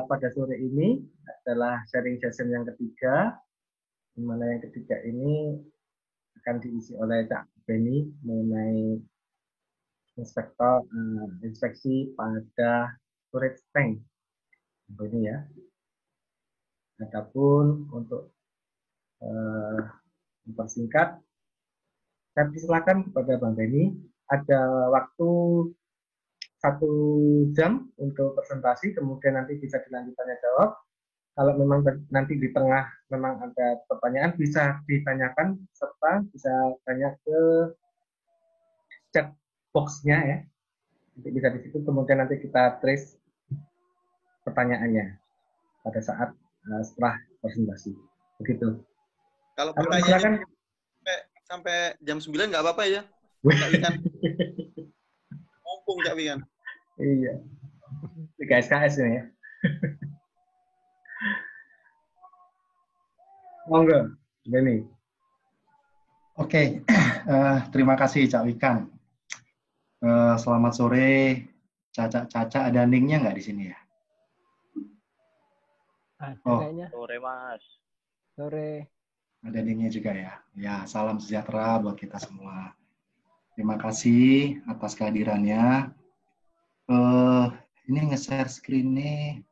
pada sore ini adalah sharing session yang ketiga, di mana yang ketiga ini akan diisi oleh Cak Beni mengenai inspeksi pada storage tank. Ini ya. Adapun untuk mempersingkat, saya persilakan kepada Bang Beni, ada waktu 1 jam untuk presentasi, kemudian nanti bisa dilanjut tanya jawab. Kalau memang nanti di tengah memang ada pertanyaan, bisa ditanyakan serta bisa tanya ke chat box-nya ya. Nanti bisa di situ, kemudian nanti kita trace pertanyaannya pada saat setelah presentasi. Begitu. Kalau Silakan. pertanyaannya sampai jam 9 nggak apa-apa ya? Cak Wikan. Mumpung Cak Wikan. Iya. 3 SKS ini ya. Monggo, Beni. Oke, terima kasih Cak Wikan. Selamat sore, Caca. Ada Ningnya nggak di sini ya? Ada kayaknya. Sore Mas. Sore. Ada Ningnya juga ya. Ya, salam sejahtera buat kita semua. Terima kasih atas kehadirannya. Ini nge-share screen nih.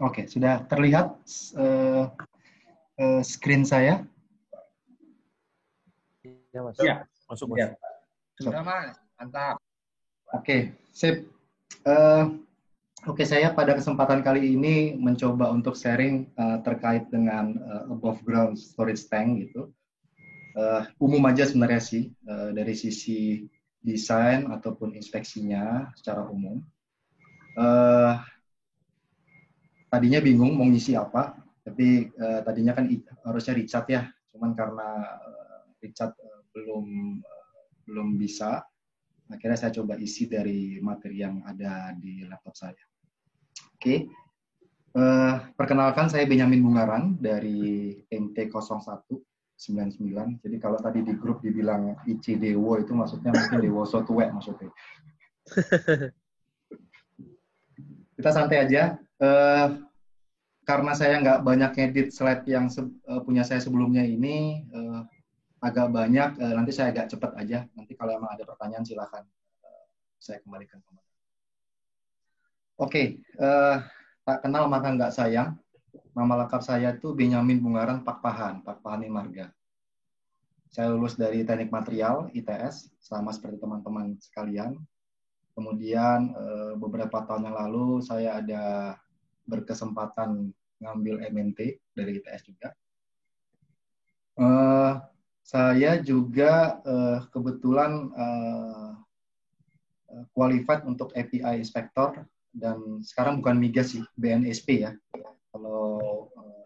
Oke, sudah terlihat screen saya? Ya, Mas. Ya, Masuk Mas. ya. Sudah Mas, mantap. Oke, sip. Oke, saya pada kesempatan kali ini mencoba untuk sharing terkait dengan above ground storage tank gitu. Umum aja sebenarnya sih dari sisi desain ataupun inspeksinya secara umum. Tadinya bingung mau ngisi apa, tapi tadinya kan harusnya Richard ya, cuman karena Richard belum bisa, akhirnya saya coba isi dari materi yang ada di laptop saya. Oke, perkenalkan saya Benyamin Bungaran dari MT0199. Jadi kalau tadi di grup dibilang IC Dewo itu maksudnya mungkin Dewo Sotuwe maksudnya. Kita santai aja. Karena saya nggak banyak ngedit slide yang punya saya sebelumnya ini, agak banyak, nanti saya agak cepat aja. Nanti kalau emang ada pertanyaan silakan saya kembalikan kembali. Oke, tak kenal maka nggak sayang. Nama lengkap saya itu Benyamin Bungaran Pakpahan Marga. Saya lulus dari Teknik Material ITS, sama seperti teman-teman sekalian. Kemudian beberapa tahun yang lalu saya ada berkesempatan ngambil MNT dari ITS juga. Saya juga kebetulan qualified untuk API Inspector dan sekarang bukan migas sih, BNSP ya. Kalau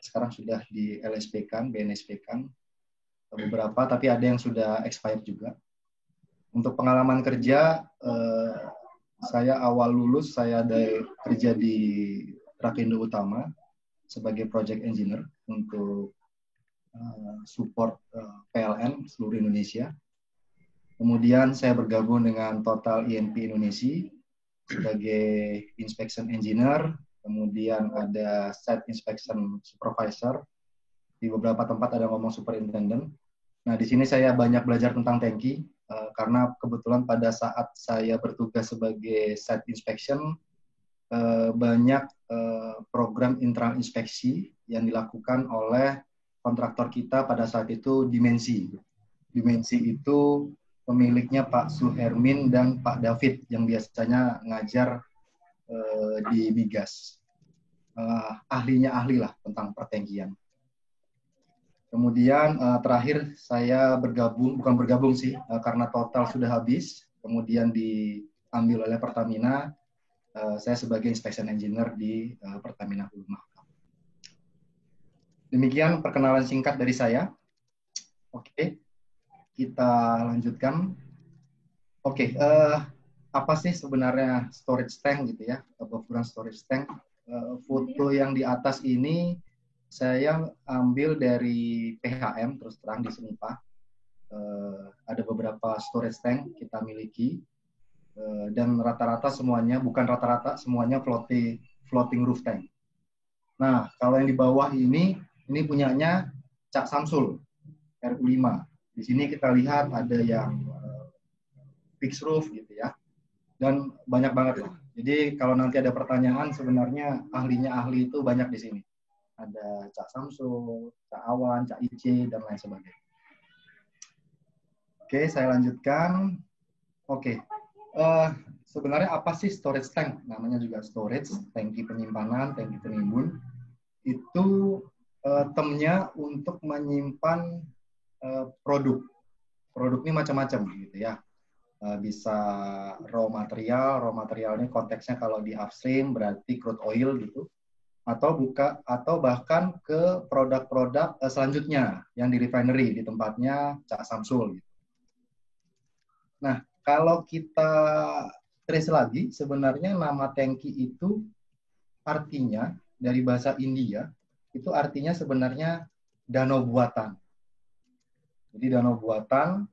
sekarang sudah di LSP kan, BNSP kan beberapa, tapi ada yang sudah expired juga. Untuk pengalaman kerja, saya awal lulus saya ada kerja di Rakindo Utama sebagai project engineer untuk support PLN seluruh Indonesia. Kemudian saya bergabung dengan Total INP Indonesia sebagai inspection engineer, kemudian ada site inspection supervisor, di beberapa tempat ada ngomong superintendent. Nah, di sini saya banyak belajar tentang tangki, karena kebetulan pada saat saya bertugas sebagai site inspection, banyak program internal inspeksi yang dilakukan oleh kontraktor kita pada saat itu Dimensi. Dimensi itu pemiliknya Pak Suhermin dan Pak David yang biasanya ngajar di Migas. Ahlinya ahli lah tentang pertangkian. Kemudian terakhir saya bukan bergabung sih, karena total sudah habis, kemudian diambil oleh Pertamina, saya sebagai inspection engineer di Pertamina Hulu Mahakam. Demikian perkenalan singkat dari saya. Oke, kita lanjutkan. Oke, apa sih sebenarnya storage tank gitu ya, above ground storage tank? Foto yang di atas ini saya ambil dari PHM, terus terang di Senipa. Ada ada beberapa storage tank kita miliki, dan rata-rata semuanya, bukan rata-rata, semuanya floating roof tank. Nah, kalau yang di bawah ini punyanya Cak Samsul, RU5. Di sini kita lihat ada yang fixed roof gitu ya, dan banyak banget lah. Jadi kalau nanti ada pertanyaan, sebenarnya ahlinya ahli itu banyak di sini. Ada Cak Samsul, Cak Awan, Cak IC, dan lain sebagainya. Oke, saya lanjutkan. Oke, sebenarnya apa sih storage tank? Namanya juga storage, tangki penyimpanan, tangki penimbun. Itu termnya untuk menyimpan produk. Produk ini macam-macam gitu ya. Bisa raw material ini konteksnya kalau di upstream berarti crude oil gitu, atau bahkan ke produk-produk selanjutnya yang di refinery di tempatnya Cak Samsul gitu. Nah, kalau kita trace lagi, sebenarnya nama tangki itu artinya dari bahasa India itu artinya sebenarnya danau buatan. Jadi danau buatan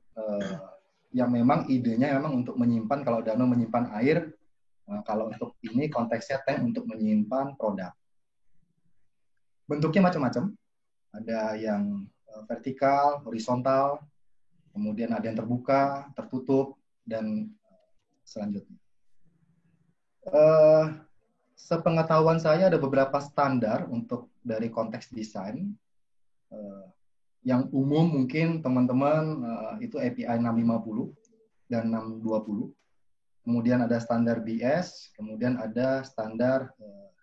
yang memang idenya memang untuk menyimpan, kalau danau menyimpan air, kalau untuk ini konteksnya tank untuk menyimpan produk. Bentuknya macam-macam, ada yang vertikal, horizontal, kemudian ada yang terbuka, tertutup, dan selanjutnya. Sepengetahuan saya ada beberapa standar untuk dari konteks desain. Yang umum mungkin teman-teman itu API 650 dan 620. Kemudian ada standar BS, kemudian ada standar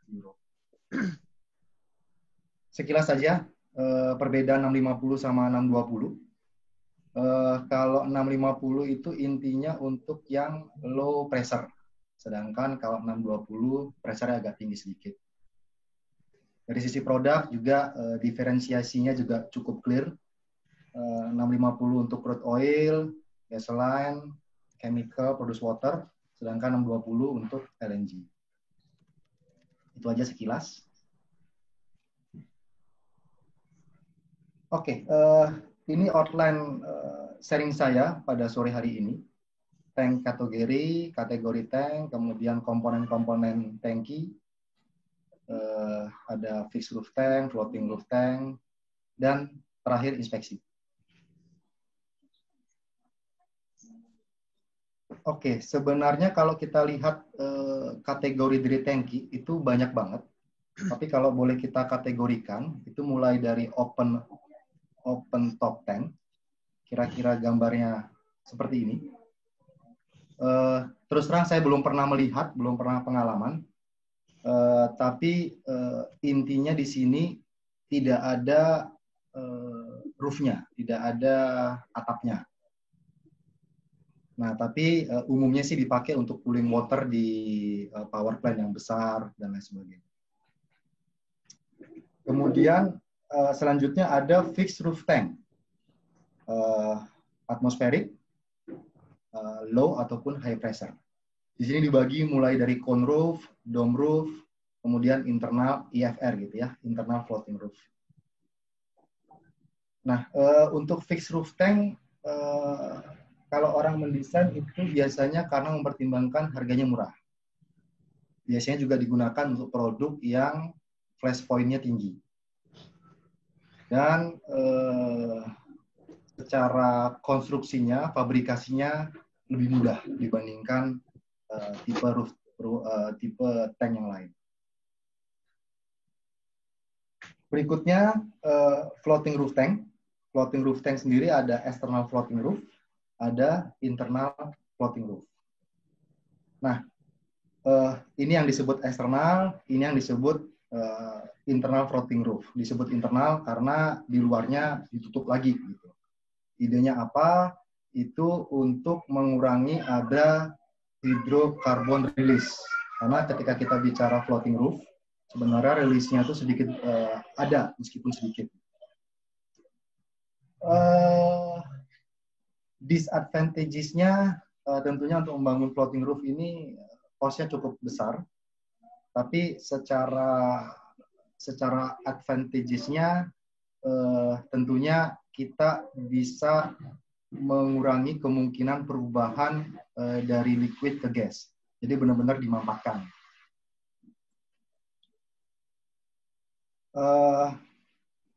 Euro. Sekilas saja perbedaan 650 sama 620. Kalau 650 itu intinya untuk yang low pressure. Sedangkan kalau 620 pressure-nya agak tinggi sedikit. Dari sisi produk juga diferensiasinya juga cukup clear. 650 untuk crude oil, gasoline, chemical, produced water, sedangkan 620 untuk LNG. Itu aja sekilas. Oke, ini outline sharing saya pada sore hari ini. Tank kategori tank, kemudian komponen-komponen tangki, ada fixed roof tank, floating roof tank, dan terakhir inspeksi. Oke, sebenarnya kalau kita lihat kategori dari tangki itu banyak banget. Tapi kalau boleh kita kategorikan, itu mulai dari open top tank, kira-kira gambarnya seperti ini. Terus terang saya belum pernah melihat, belum pernah pengalaman. Tapi intinya di sini tidak ada roofnya, tidak ada atapnya. Nah, tapi umumnya sih dipakai untuk cooling water di power plant yang besar dan lain sebagainya. Kemudian selanjutnya ada fixed roof tank, atmospheric, low ataupun high pressure. Di sini dibagi mulai dari cone roof, dome roof, kemudian internal IFR gitu ya, internal floating roof. Nah, untuk fixed roof tank, kalau orang mendesain itu biasanya karena mempertimbangkan harganya murah. Biasanya juga digunakan untuk produk yang flash point-nya tinggi. Dan secara konstruksinya, fabrikasinya lebih mudah dibandingkan tipe tank yang lain. Berikutnya floating roof tank. Floating roof tank sendiri ada external floating roof, ada internal floating roof. Nah, ini yang disebut eksternal, ini yang disebut internal floating roof. Disebut internal karena di luarnya ditutup lagi. Gitu. Idenya apa? Itu untuk mengurangi ada hydrocarbon release. Karena ketika kita bicara floating roof, sebenarnya rilisnya itu sedikit ada, meskipun sedikit. Disadvantages-nya tentunya untuk membangun floating roof ini cost-nya cukup besar. Tapi secara advantages-nya tentunya kita bisa mengurangi kemungkinan perubahan dari liquid ke gas. Jadi benar-benar dimampatkan.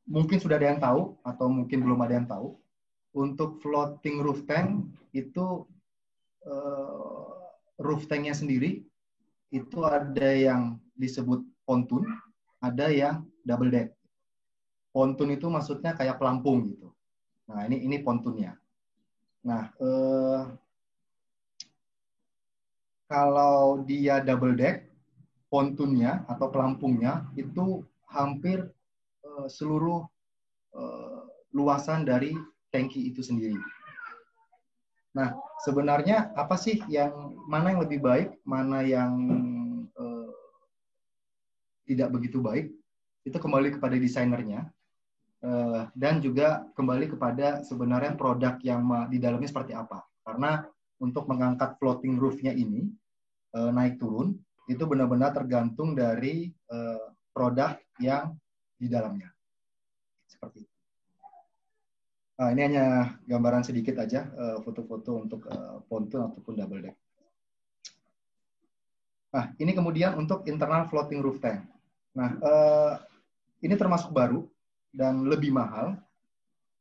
Mungkin sudah ada yang tahu atau mungkin belum ada yang tahu. Untuk floating roof tank itu roof tanknya sendiri itu ada yang disebut pontoon, ada yang double deck. Pontoon itu maksudnya kayak pelampung gitu. Nah ini pontoonnya. Nah kalau dia double deck, pontoonnya atau pelampungnya itu hampir seluruh luasan dari tangki itu sendiri. Nah, sebenarnya apa sih mana yang lebih baik, mana yang tidak begitu baik? Itu kembali kepada desainernya dan juga kembali kepada sebenarnya produk yang di dalamnya seperti apa. Karena untuk mengangkat floating roof-nya ini naik turun itu benar-benar tergantung dari produk yang di dalamnya. Seperti itu. Ini hanya gambaran sedikit aja, foto-foto untuk pontoon ataupun double deck. Nah, ini kemudian untuk internal floating roof tank. Nah, ini termasuk baru dan lebih mahal.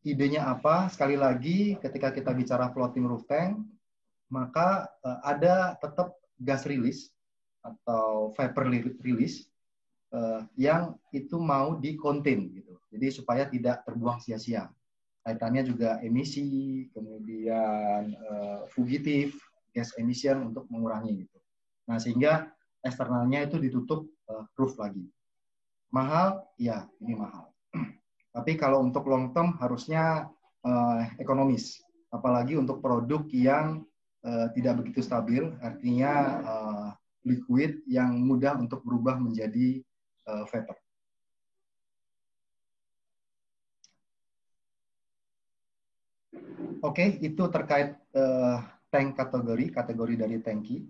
Idenya apa? Sekali lagi, ketika kita bicara floating roof tank, maka ada tetap gas release atau vapor release yang itu mau di-contain gitu. Jadi supaya tidak terbuang sia-sia. Kaitannya juga emisi, kemudian fugitif, gas emission untuk mengurangi gitu. Nah, sehingga eksternalnya itu ditutup roof lagi. Mahal? Ya, ini mahal. Tapi kalau untuk long term harusnya ekonomis. Apalagi untuk produk yang tidak begitu stabil, artinya liquid yang mudah untuk berubah menjadi vapor. Oke, itu terkait tank kategori dari tangki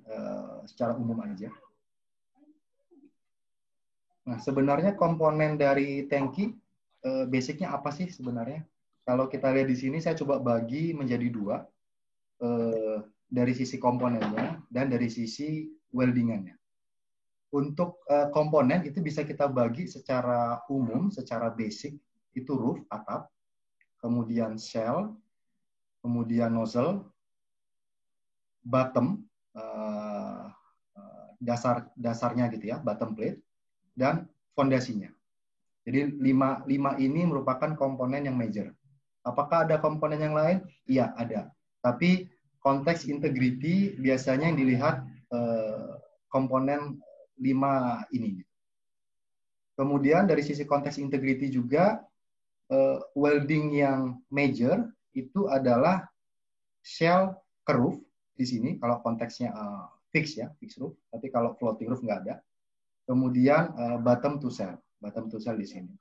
secara umum aja. Nah, sebenarnya komponen dari tangki basicnya apa sih sebenarnya? Kalau kita lihat di sini, saya coba bagi menjadi dua, dari sisi komponennya dan dari sisi weldingannya. Untuk komponen itu bisa kita bagi secara umum, secara basic, itu roof, atap, kemudian shell, kemudian nozzle, bottom, dasarnya gitu ya, bottom plate, dan fondasinya. Jadi lima ini merupakan komponen yang major. Apakah ada komponen yang lain? Iya, ada. Tapi konteks integrity biasanya yang dilihat komponen 5 ini. Kemudian dari sisi konteks integrity juga, welding yang major itu adalah shell ke roof di sini, kalau konteksnya fix ya, fix roof. Tapi kalau floating roof nggak ada. Kemudian bottom to shell di sini.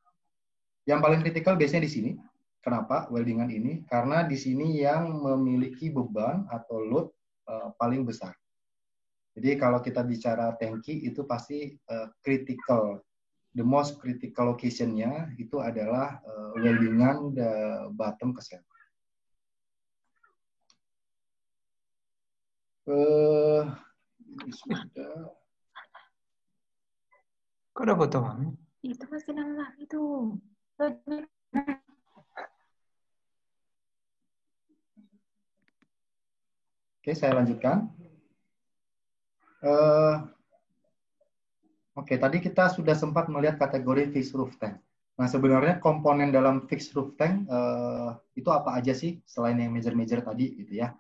Yang paling kritikal biasanya di sini. Kenapa weldingan ini? Karena di sini yang memiliki beban atau load paling besar. Jadi kalau kita bicara tangki itu pasti critical, the most critical location-nya itu adalah weldingan the bottom ke shell. Kok ada potongan? Itu masih lama itu. Oke, saya lanjutkan. Oke, tadi kita sudah sempat melihat kategori fixed roof tank. Nah, sebenarnya komponen dalam fixed roof tank itu apa aja sih selain yang major-major tadi gitu ya.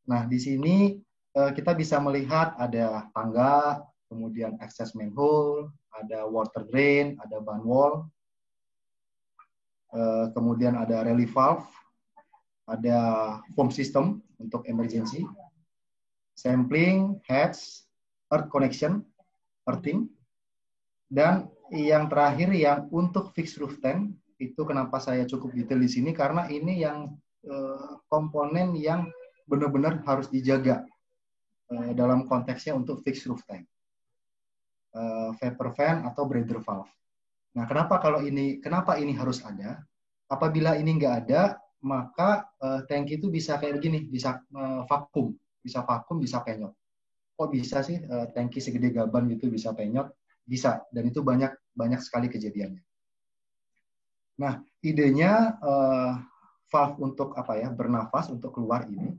Nah, di sini kita bisa melihat ada tangga, kemudian access manhole, ada water drain, ada ban wall, kemudian ada relief valve, ada foam system untuk emergency, sampling, heads, earth connection, earthing, dan yang terakhir yang untuk fixed roof tank itu kenapa saya cukup detail di sini karena ini yang komponen yang benar-benar harus dijaga dalam konteksnya untuk fixed roof tank, vapor fan atau breather valve. Nah, kenapa ini harus ada? Apabila ini nggak ada, maka tangki itu bisa kayak begini, bisa vakum, bisa penyot. Kok bisa sih tangki segede gaban gitu bisa penyot? Bisa, dan itu banyak sekali kejadiannya. Nah, idenya valve untuk apa ya, bernafas untuk keluar ini,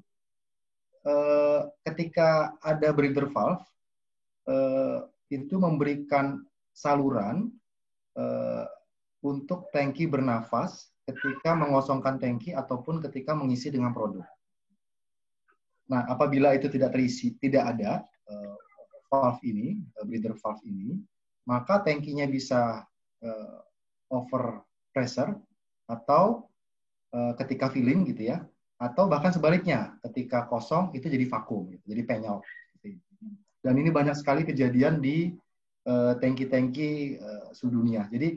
ketika ada breather valve, itu memberikan saluran untuk tangki bernafas ketika mengosongkan tangki ataupun ketika mengisi dengan produk. Nah, apabila itu tidak terisi, tidak ada valve ini, breather valve ini, maka tangkinya bisa over pressure atau ketika filling gitu ya, atau bahkan sebaliknya ketika kosong itu jadi vakum, gitu, jadi penyok. Gitu. Dan ini banyak sekali kejadian di tangki-tangki sedunia. Jadi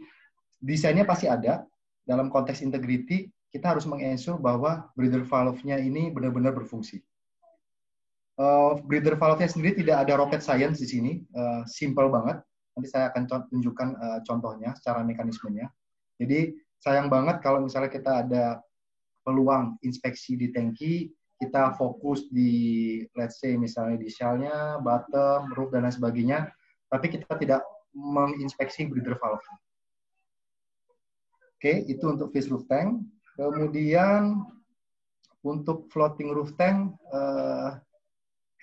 desainnya pasti ada. Dalam konteks integrity kita harus meng-ensure bahwa breather valve-nya ini benar-benar berfungsi. Breather valve-nya sendiri tidak ada rocket science di sini, simple banget. Nanti saya akan tunjukkan contohnya secara mekanismenya. Jadi sayang banget kalau misalnya kita ada peluang inspeksi di tangki, kita fokus di, let's say misalnya di shell-nya, bottom, roof, dan lain sebagainya, tapi kita tidak menginspeksi breather valve. Oke, itu untuk fish roof tank. Kemudian untuk floating roof tank,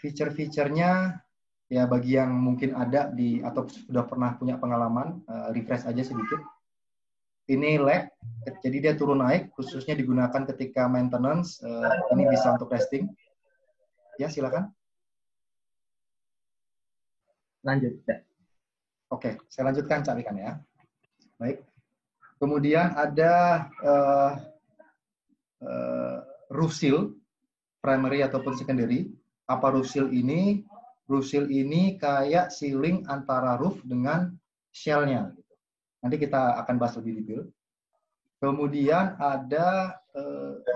feature-featurenya ya bagi yang mungkin ada di atau sudah pernah punya pengalaman, refresh aja sedikit. Ini lag, jadi dia turun naik, khususnya digunakan ketika maintenance. Ini bisa untuk resting. Ya, silakan. Lanjut, ya. Oke, saya lanjutkan Cak Wikan ya. Baik. Kemudian ada roof seal, primary ataupun secondary. Apa roof seal ini? Roof seal ini kayak sealing antara roof dengan shell-nya. Nanti kita akan bahas lebih detail. Kemudian ada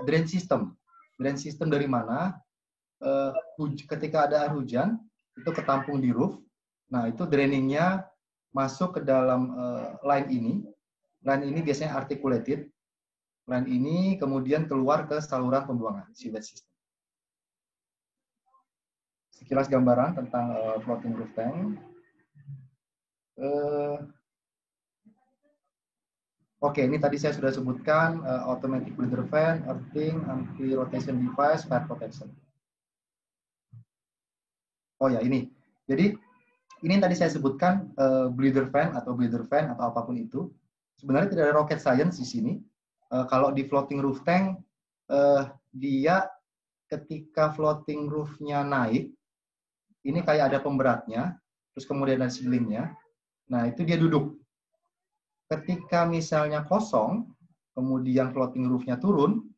drain system. Drain system dari mana? Ketika ada air hujan, itu ketampung di roof. Nah, itu drainingnya masuk ke dalam line ini. Line ini biasanya articulated. Line ini kemudian keluar ke saluran pembuangan, sewage system. Sekilas gambaran tentang floating roof tank. Oke, ini tadi saya sudah sebutkan automatic breather fan, earthing, anti-rotation device, fire protection. Oh ya, ini. Jadi, ini yang tadi saya sebutkan breather fan atau apapun itu. Sebenarnya tidak ada rocket science di sini. Kalau di floating roof tank, dia ketika floating roof-nya naik, ini kayak ada pemberatnya, terus kemudian ada seelingnya. Nah, itu dia duduk. Ketika misalnya kosong, kemudian floating roof-nya turun,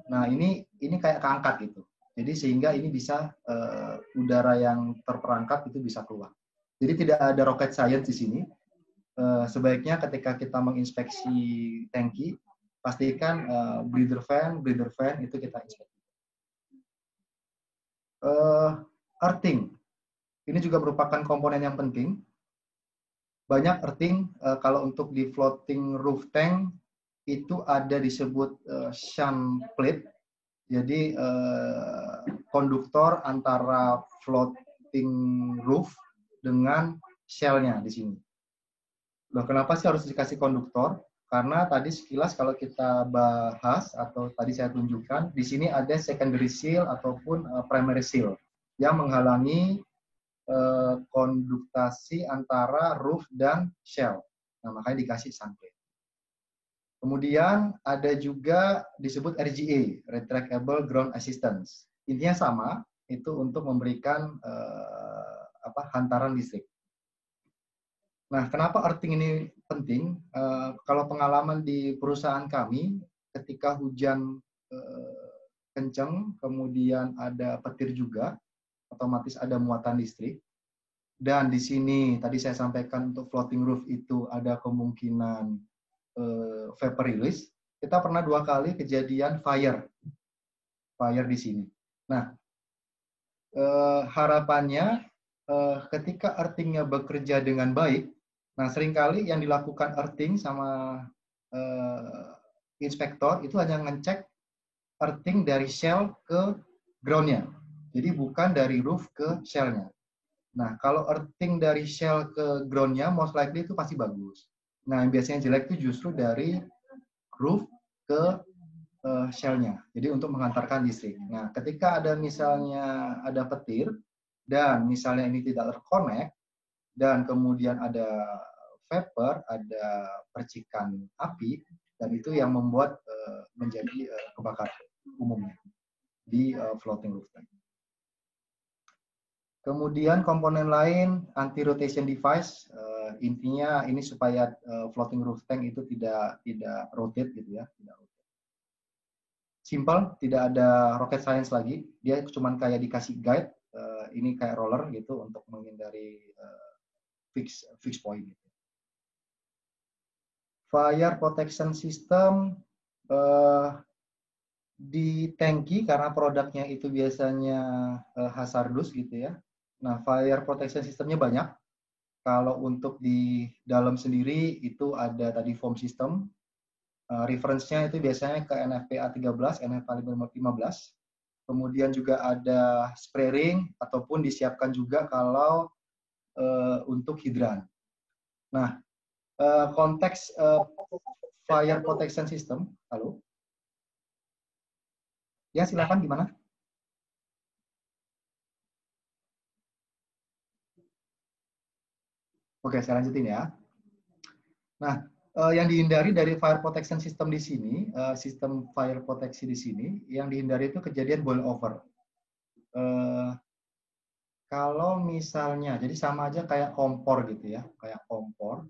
nah ini kayak keangkat gitu. Jadi sehingga ini bisa udara yang terperangkap itu bisa keluar. Jadi tidak ada rocket science di sini. Sebaiknya ketika kita menginspeksi tangki, pastikan breather fan itu kita inspeksi. Earthing, ini juga merupakan komponen yang penting. Banyak earthing, kalau untuk di floating roof tank, itu ada disebut shunt plate. Jadi konduktor antara floating roof dengan shell-nya di sini. Loh, kenapa sih harus dikasih konduktor? Karena tadi sekilas kalau kita bahas atau tadi saya tunjukkan, di sini ada secondary seal ataupun primary seal yang menghalangi konduktasi antara roof dan shell. Nah, makanya dikasih shunt plate. Kemudian ada juga disebut RGA, Retractable Ground Assistance. Intinya sama, itu untuk memberikan hantaran listrik. Nah, kenapa earthing ini penting? Kalau pengalaman di perusahaan kami, ketika hujan kencang, kemudian ada petir juga, otomatis ada muatan listrik. Dan di sini tadi saya sampaikan untuk floating roof itu ada kemungkinan vapor release. Kita pernah 2 kali kejadian fire di sini. Nah, harapannya ketika earthing-nya bekerja dengan baik, nah seringkali yang dilakukan earthing sama inspektor itu hanya ngecek earthing dari shell ke ground-nya. Jadi bukan dari roof ke shell-nya. Nah, kalau earthing dari shell ke ground-nya, most likely itu pasti bagus. Nah, yang biasanya jelek itu justru dari roof ke shell-nya. Jadi untuk mengantarkan listrik. Nah, ketika ada misalnya ada petir, dan misalnya ini tidak terkonek, dan kemudian ada vapor, ada percikan api, dan itu yang membuat menjadi kebakaran umumnya di floating roof tank. Kemudian komponen lain anti-rotation device, intinya ini supaya floating roof tank itu tidak rotate gitu ya, tidak rotate. Simple, tidak ada rocket science lagi, dia cuma kayak dikasih guide, ini kayak roller gitu untuk menghindari fix point. Gitu. Fire protection system di tangki karena produknya itu biasanya hazardous gitu ya. Nah, fire protection systemnya banyak. Kalau untuk di dalam sendiri itu ada tadi foam system. Reference-nya itu biasanya ke NFPA 13, NFPA 15. Kemudian juga ada spray ring ataupun disiapkan juga kalau untuk hidran. Nah, konteks fire protection system, halo? Ya, silakan gimana? Oke, saya lanjutin ya. Nah, yang dihindari dari fire protection system di sini, sistem fire proteksi di sini, yang dihindari itu kejadian boil over. Kalau misalnya, jadi sama aja kayak kompor gitu ya, kayak kompor,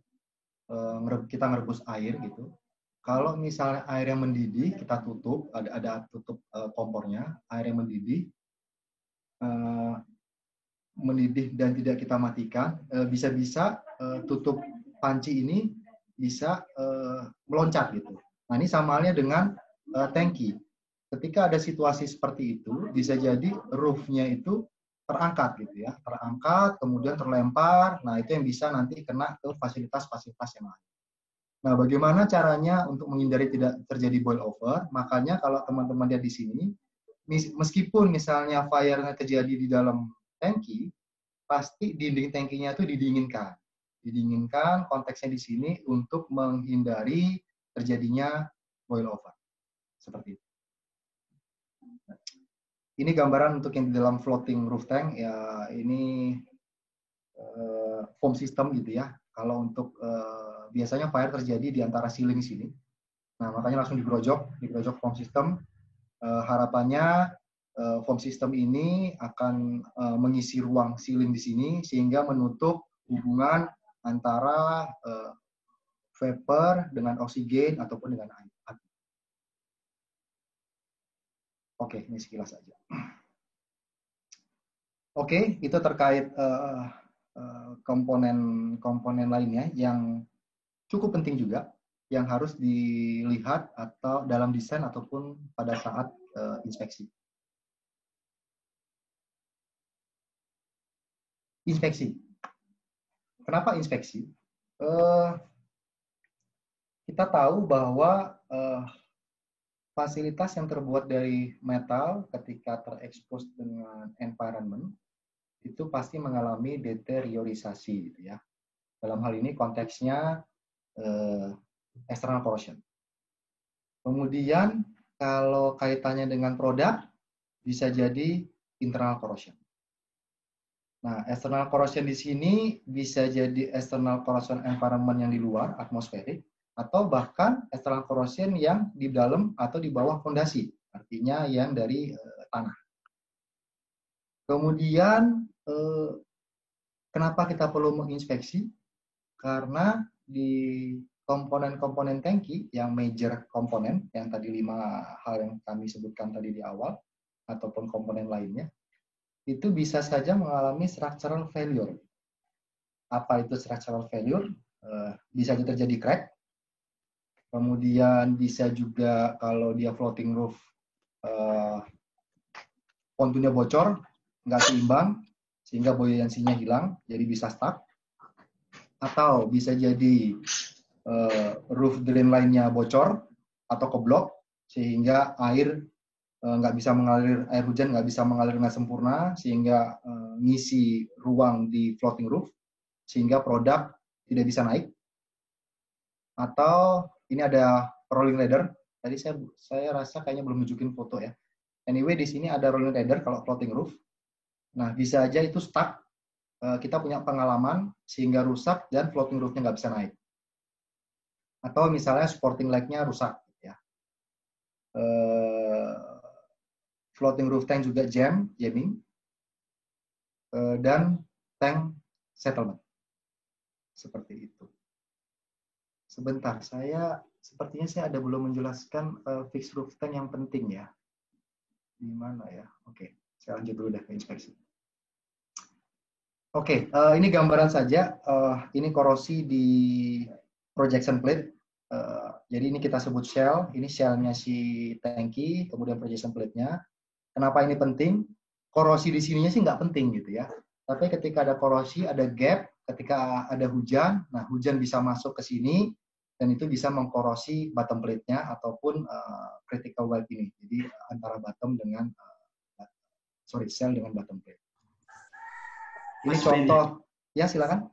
kita ngerebus air gitu. Kalau misalnya air yang mendidih, kita tutup, ada tutup kompornya, air yang mendidih dan tidak kita matikan, bisa-bisa tutup panci ini bisa meloncat gitu. Nah, ini sama halnya dengan tangki. Ketika ada situasi seperti itu, bisa jadi roof-nya itu terangkat gitu ya, terangkat kemudian terlempar. Nah, itu yang bisa nanti kena ke fasilitas-fasilitas yang lain. Nah, bagaimana caranya untuk menghindari tidak terjadi boil over? Makanya kalau teman-teman lihat di sini, meskipun misalnya fire-nya terjadi di dalam tangki, pasti dinding tangkinya itu didinginkan. Didinginkan konteksnya di sini untuk menghindari terjadinya boil over. Seperti itu. Ini gambaran untuk yang di dalam floating roof tank, ya ini foam system gitu ya. Kalau untuk biasanya fire terjadi di antara ceiling sini. Nah, makanya langsung digerojok foam system. Harapannya foam system ini akan mengisi ruang ceiling di sini sehingga menutup hubungan antara vapor dengan oksigen ataupun dengan air. Oke, ini sekilas saja. Oke, itu terkait komponen lainnya yang cukup penting juga, yang harus dilihat atau dalam desain ataupun pada saat inspeksi. Inspeksi. Kenapa inspeksi? Kita tahu bahwa fasilitas yang terbuat dari metal ketika terekspos dengan environment itu pasti mengalami deteriorisasi, gitu ya. Dalam hal ini konteksnya external corrosion. Kemudian kalau kaitannya dengan produk bisa jadi internal corrosion. Nah, external corrosion di sini bisa jadi external corrosion environment yang di luar, atmosferik, atau bahkan external corrosion yang di dalam atau di bawah fondasi, artinya yang dari tanah. Kemudian, kenapa kita perlu menginspeksi? Karena di komponen-komponen tangki yang major komponen, yang tadi 5 hal yang kami sebutkan tadi di awal, ataupun komponen lainnya, itu bisa saja mengalami structural failure. Apa itu structural failure? Bisa saja terjadi crack. Kemudian bisa juga kalau dia floating roof, pontunnya bocor, nggak seimbang, sehingga buoyancy-nya hilang, jadi bisa stuck. Atau bisa jadi roof drain line-nya bocor, atau keblok sehingga air nggak bisa mengalir, air hujan nggak bisa mengalir dengan sempurna sehingga ngisi ruang di floating roof sehingga produk tidak bisa naik. Atau ini ada rolling ladder. Tadi saya rasa kayaknya belum nunjukin foto ya. Anyway, di sini ada rolling ladder kalau floating roof. Nah, bisa aja itu stuck. Kita punya pengalaman sehingga rusak dan floating roof-nya nggak bisa naik. Atau misalnya supporting leg-nya rusak. Ya. Floating roof tank juga jamming. Dan tank settlement. Seperti itu. Sebentar, sepertinya saya ada belum menjelaskan fixed roof tank yang penting ya. Di mana ya? Oke, saya lanjut dulu deh ke inspeksi. Oke, ini gambaran saja. Ini korosi di projection plate. Jadi ini kita sebut shell. Ini shellnya si tangki, kemudian projection plate-nya. Kenapa ini penting? Korosi di sininya sih nggak penting gitu ya. Tapi ketika ada korosi, ada gap. Ketika ada hujan, nah hujan bisa masuk ke sini dan itu bisa mengkorosi bottom plate-nya ataupun critical weld ini. Jadi antara bottom dengan shell dengan bottom plate. Ini Mas contoh, ya silakan.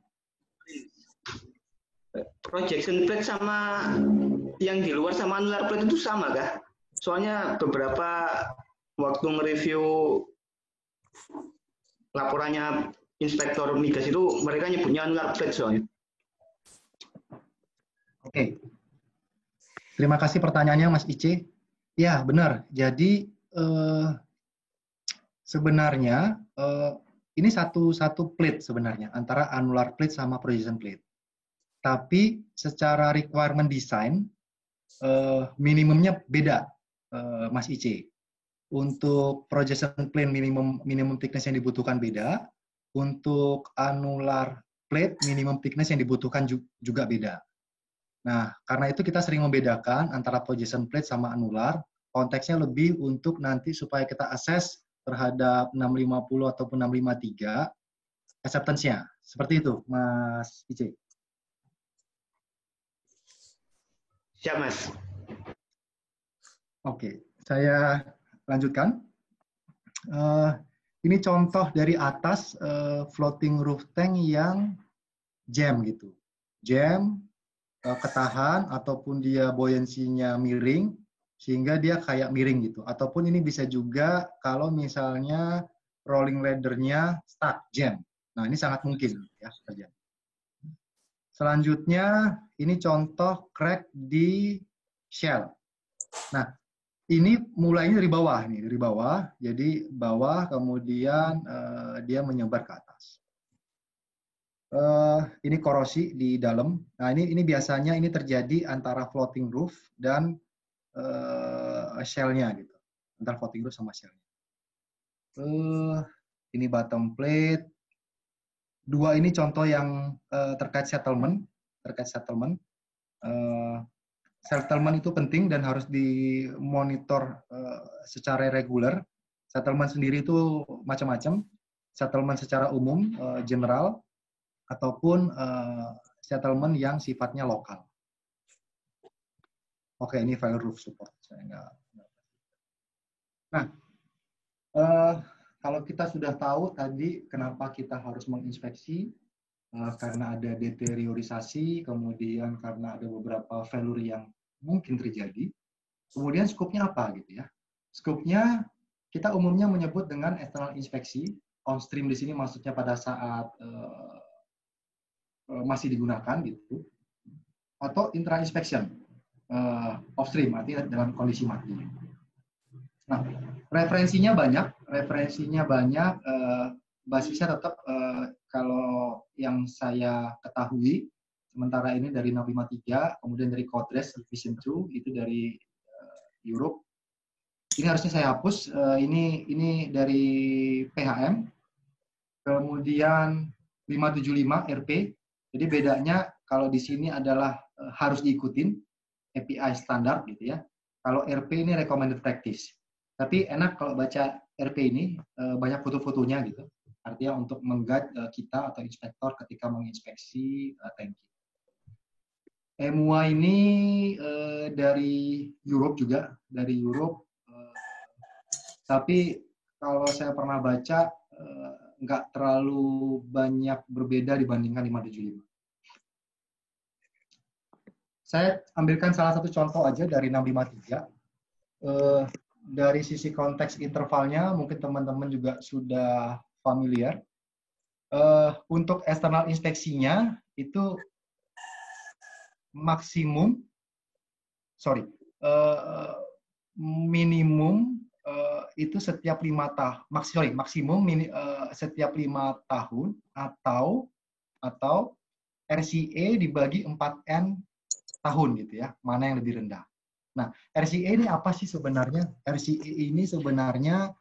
Projection plate sama yang di luar sama annular plate itu sama kah? Soalnya beberapa waktu nge-review laporannya inspektor migas itu mereka nyebutnya annular plate soalnya. Oke. Terima kasih pertanyaannya Mas Ice. Ya, benar. Jadi sebenarnya ini satu plate sebenarnya antara annular plate sama projection plate. Tapi secara requirement design minimumnya beda, Mas Ice. Untuk projection plate minimum thickness yang dibutuhkan beda. Untuk annular plate minimum thickness yang dibutuhkan juga beda. Nah, karena itu kita sering membedakan antara projection plate sama annular. Konteksnya lebih untuk nanti supaya kita assess terhadap 650 ataupun 653 acceptance-nya. Seperti itu, Mas Ice. Siap, Mas. Oke, saya lanjutkan. Ini contoh dari atas floating roof tank yang jam gitu. Jam, ketahan, ataupun dia buoyancy-nya miring, sehingga dia kayak miring gitu. Ataupun ini bisa juga kalau misalnya rolling ladder-nya stuck, jam. Nah, ini sangat mungkin ya terjadi. Selanjutnya, ini contoh crack di shell. Nah, ini mulainya dari bawah nih, dari bawah. Jadi bawah kemudian dia menyebar ke atas. Ini korosi di dalam. Nah, ini biasanya ini terjadi antara floating roof dan shell-nya gitu. Antara floating roof sama shell-nya. Ini bottom plate. Dua ini contoh yang terkait settlement. Settlement itu penting dan harus dimonitor secara reguler. Settlement sendiri itu macam-macam. Settlement secara umum, general, ataupun settlement yang sifatnya lokal. Oke, ini file roof support. Nah, kalau kita sudah tahu tadi kenapa kita harus menginspeksi, karena ada deteriorisasi, kemudian karena ada beberapa failure yang mungkin terjadi. Kemudian skopnya apa gitu ya? Skopnya kita umumnya menyebut dengan external inspeksi. On stream di sini maksudnya pada saat masih digunakan gitu. Atau intra inspection off stream, artinya dalam kondisi mati. Nah, referensinya banyak. Basisnya tetap kalau yang saya ketahui, sementara ini dari 653, kemudian dari Codress Revision 2, itu dari Europe. Ini harusnya saya hapus. Ini dari PHM. Kemudian 575 RP. Jadi bedanya kalau di sini adalah harus diikutin API standar gitu ya. Kalau RP ini recommended practice. Tapi enak kalau baca RP ini banyak foto-fotonya gitu. Artinya untuk meng-guide kita atau inspektor ketika menginspeksi tangki. MUA ini dari Europe juga, dari Europe. Tapi kalau saya pernah baca, nggak terlalu banyak berbeda dibandingkan 575. Saya ambilkan salah satu contoh aja dari 653. Dari sisi konteks intervalnya, mungkin teman-teman juga sudah familiar. Untuk eksternal inspeksinya, itu minimum itu setiap 5 tahun, maksimum setiap 5 tahun atau RCA dibagi 4N tahun gitu ya, mana yang lebih rendah. Nah, RCA ini apa sih sebenarnya? RCA ini sebenarnya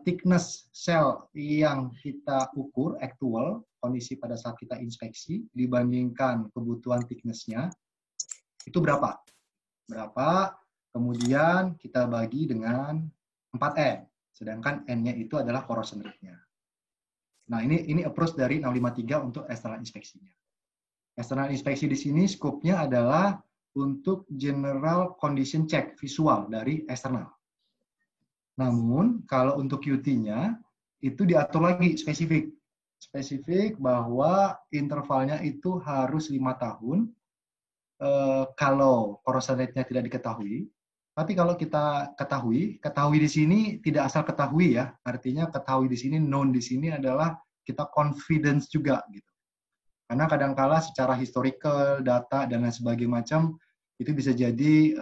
thickness sel yang kita ukur actual kondisi pada saat kita inspeksi dibandingkan kebutuhan thickness-nya itu berapa, kemudian kita bagi dengan 4N, sedangkan N-nya itu adalah corrosion rate-nya. Nah, ini approach dari 653 untuk external inspeksinya. External inspeksi di sini scope-nya adalah untuk general condition check visual dari eksternal. Namun, kalau untuk QT-nya, itu diatur lagi spesifik bahwa intervalnya itu harus 5 tahun kalau corrosion rate-nya tidak diketahui. Tapi kalau kita ketahui di sini tidak asal ketahui ya, artinya ketahui di sini, known di sini adalah kita confidence juga gitu. Karena kadangkala secara historical, data dan lain sebagainya macam itu bisa jadi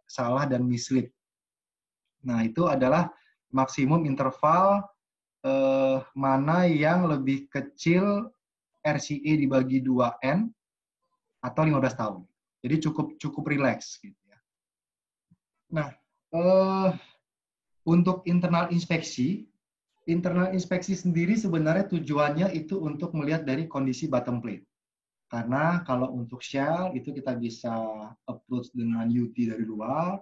salah dan mislead. Nah, itu adalah maksimum interval mana yang lebih kecil RCA dibagi 2N atau 15 tahun. Jadi cukup rileks gitu ya. Nah, untuk internal inspeksi sendiri sebenarnya tujuannya itu untuk melihat dari kondisi bottom plate. Karena kalau untuk shell itu kita bisa approach dengan UT dari luar,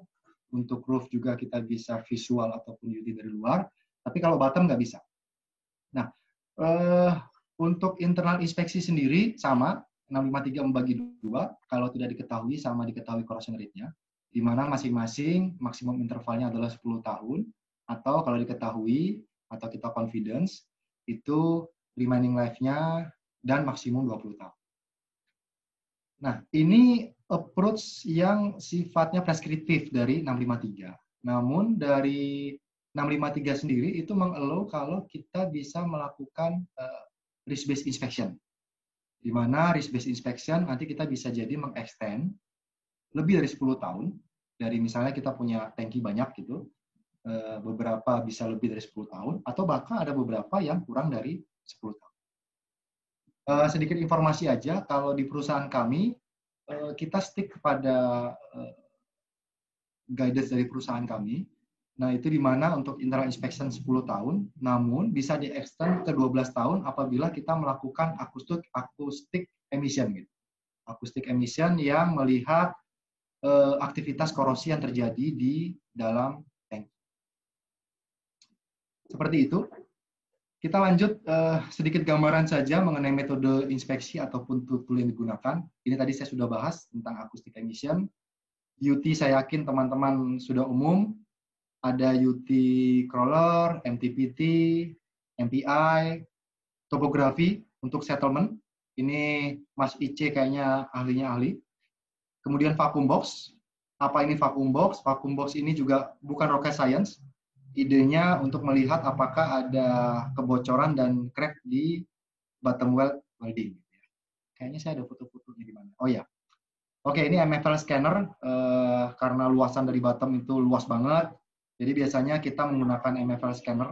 untuk roof juga kita bisa visual ataupun UT dari luar, tapi kalau bottom nggak bisa. Nah, untuk internal inspeksi sendiri sama, 653 membagi 2, kalau tidak diketahui sama diketahui corrosion rate-nya, di mana masing-masing maksimum intervalnya adalah 10 tahun, atau kalau diketahui atau kita confidence, itu remaining life-nya dan maksimum 20 tahun. Nah, ini approach yang sifatnya preskriptif dari 653. Namun dari 653 sendiri itu mengelow kalau kita bisa melakukan risk-based inspection. Di mana risk-based inspection nanti kita bisa jadi mengextend lebih dari 10 tahun. Dari misalnya kita punya tangki banyak gitu, beberapa bisa lebih dari 10 tahun, atau bahkan ada beberapa yang kurang dari 10 tahun. Sedikit informasi aja, kalau di perusahaan kami, kita stick kepada guidance dari perusahaan kami. Nah, itu di mana untuk internal inspection 10 tahun, namun bisa di-extend ke 12 tahun apabila kita melakukan acoustic emission. Gitu. Acoustic emission yang melihat aktivitas korosi yang terjadi di dalam tank. Seperti itu. Kita lanjut sedikit gambaran saja mengenai metode inspeksi ataupun tool yang digunakan. Ini tadi saya sudah bahas tentang acoustic emission. UT saya yakin teman-teman sudah umum. Ada UT crawler, MTPT, MPI, topografi untuk settlement. Ini Mas Ice kayaknya ahli. Kemudian vacuum box. Apa ini vacuum box? Vacuum box ini juga bukan rocket science. Idenya untuk melihat apakah ada kebocoran dan crack di bottom weld welding. Kayaknya saya ada foto-fotonya di mana. Oh ya. Oke, ini MFL scanner. Karena luasan dari bottom itu luas banget. Jadi biasanya kita menggunakan MFL scanner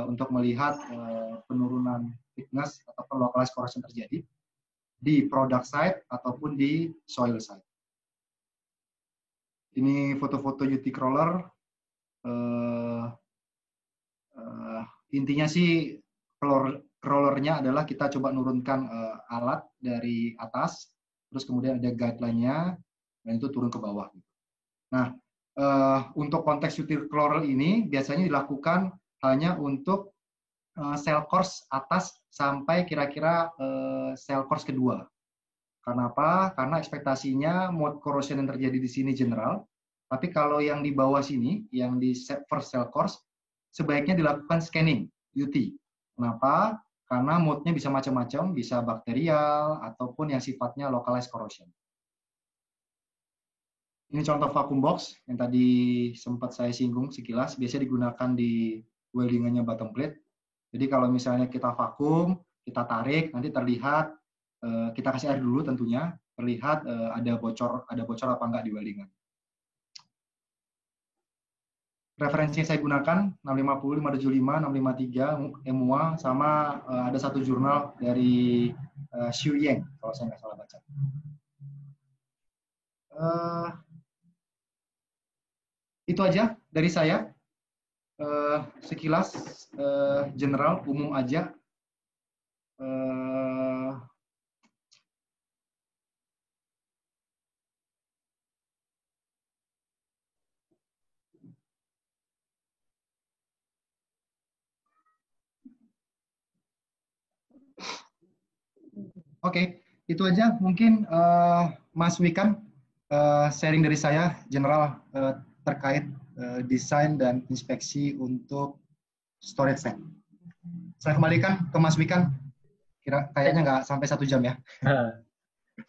untuk melihat penurunan thickness atau localized corrosion terjadi di product side ataupun di soil side. Ini foto-foto UT crawler. Intinya sih crawlernya adalah kita coba nurunkan alat dari atas, terus kemudian ada guideline-nya, dan itu turun ke bawah. Nah, untuk konteks UT crawler ini biasanya dilakukan hanya untuk cell course atas sampai kira-kira cell course kedua. Karena apa? Karena ekspektasinya mode corrosion yang terjadi di sini general, tapi kalau yang di bawah sini, yang di first cell course, sebaiknya dilakukan scanning, UT. Kenapa? Karena mode-nya bisa macam-macam, bisa bakterial, ataupun yang sifatnya localized corrosion. Ini contoh vacuum box yang tadi sempat saya singgung sekilas, biasanya digunakan di weldingannya bottom plate. Jadi kalau misalnya kita vakum, kita tarik, nanti terlihat, kita kasih air dulu tentunya, terlihat ada bocor apa enggak di weldingan. Referensi yang saya gunakan 650, 575, 653, MUA, sama ada satu jurnal dari Xu Yang, kalau saya nggak salah baca. Itu aja dari saya. Sekilas general, umum aja. Oke, itu aja mungkin Mas Wikan sharing dari saya general terkait desain dan inspeksi untuk storage tank. Saya kembalikan ke Mas Wikan, kayaknya nggak sampai 1 jam ya.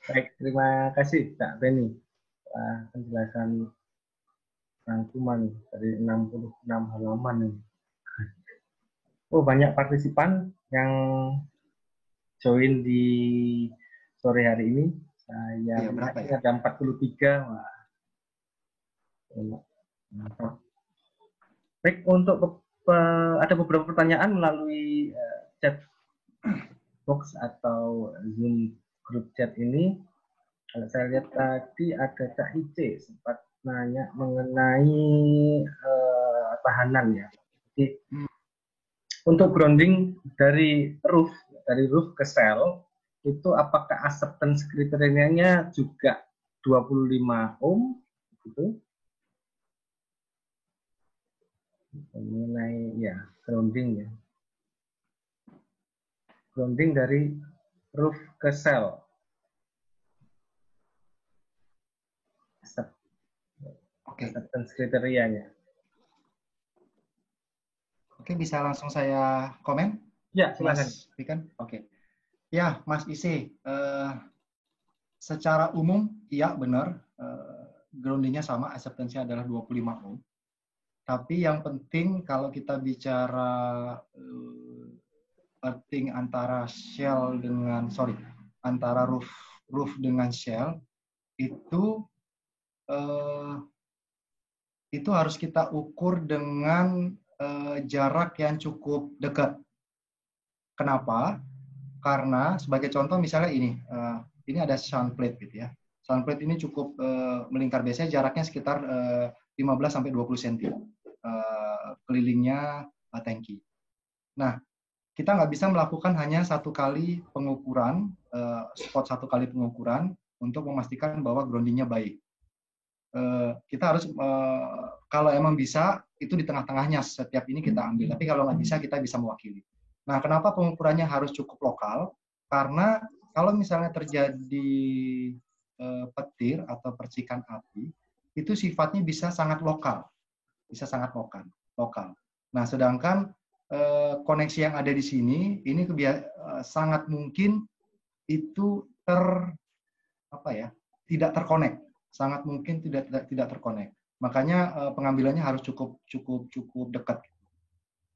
Baik, terima kasih Kak Benny. Penjelasan rangkuman dari 66 halaman ini. Oh, banyak partisipan yang join di sore hari ini. Saya berapa ya? ada 43. Wah. Baik, untuk ada beberapa pertanyaan melalui chat box atau Zoom grup chat ini. Kalau saya lihat tadi ada Cak Ice sempat nanya mengenai tahanan ya. Jadi, untuk grounding dari roof ke sel itu apakah acceptance kriterianya juga 25 ohm gitu? Mengenai ya grounding ya. Grounding dari roof ke sel. Acceptance kriterianya. Oke, bisa langsung saya komen? Ya, silakan. Mas Wikan? Oke. Ya, Mas Ise, secara umum, iya benar, groundingnya sama, acceptance-nya adalah 25 ohm. Tapi yang penting kalau kita bicara earthing antara shell dengan, antara roof dengan shell, itu harus kita ukur dengan jarak yang cukup dekat. Kenapa? Karena sebagai contoh misalnya ini ada sound plate gitu ya. Sound plate ini cukup melingkar, biasanya jaraknya sekitar 15-20 cm kelilingnya tangki. Nah, kita nggak bisa melakukan hanya satu kali pengukuran, satu kali pengukuran untuk memastikan bahwa groundingnya baik. Kita harus kalau emang bisa itu di tengah-tengahnya setiap ini kita ambil, tapi kalau nggak bisa kita bisa mewakili. Nah, kenapa pengukurannya harus cukup lokal? Karena kalau misalnya terjadi petir atau percikan api, itu sifatnya bisa sangat lokal, lokal. Nah, sedangkan koneksi yang ada di sini ini sangat mungkin itu tidak terkonek. Sangat mungkin tidak terkonek. Makanya pengambilannya harus cukup dekat.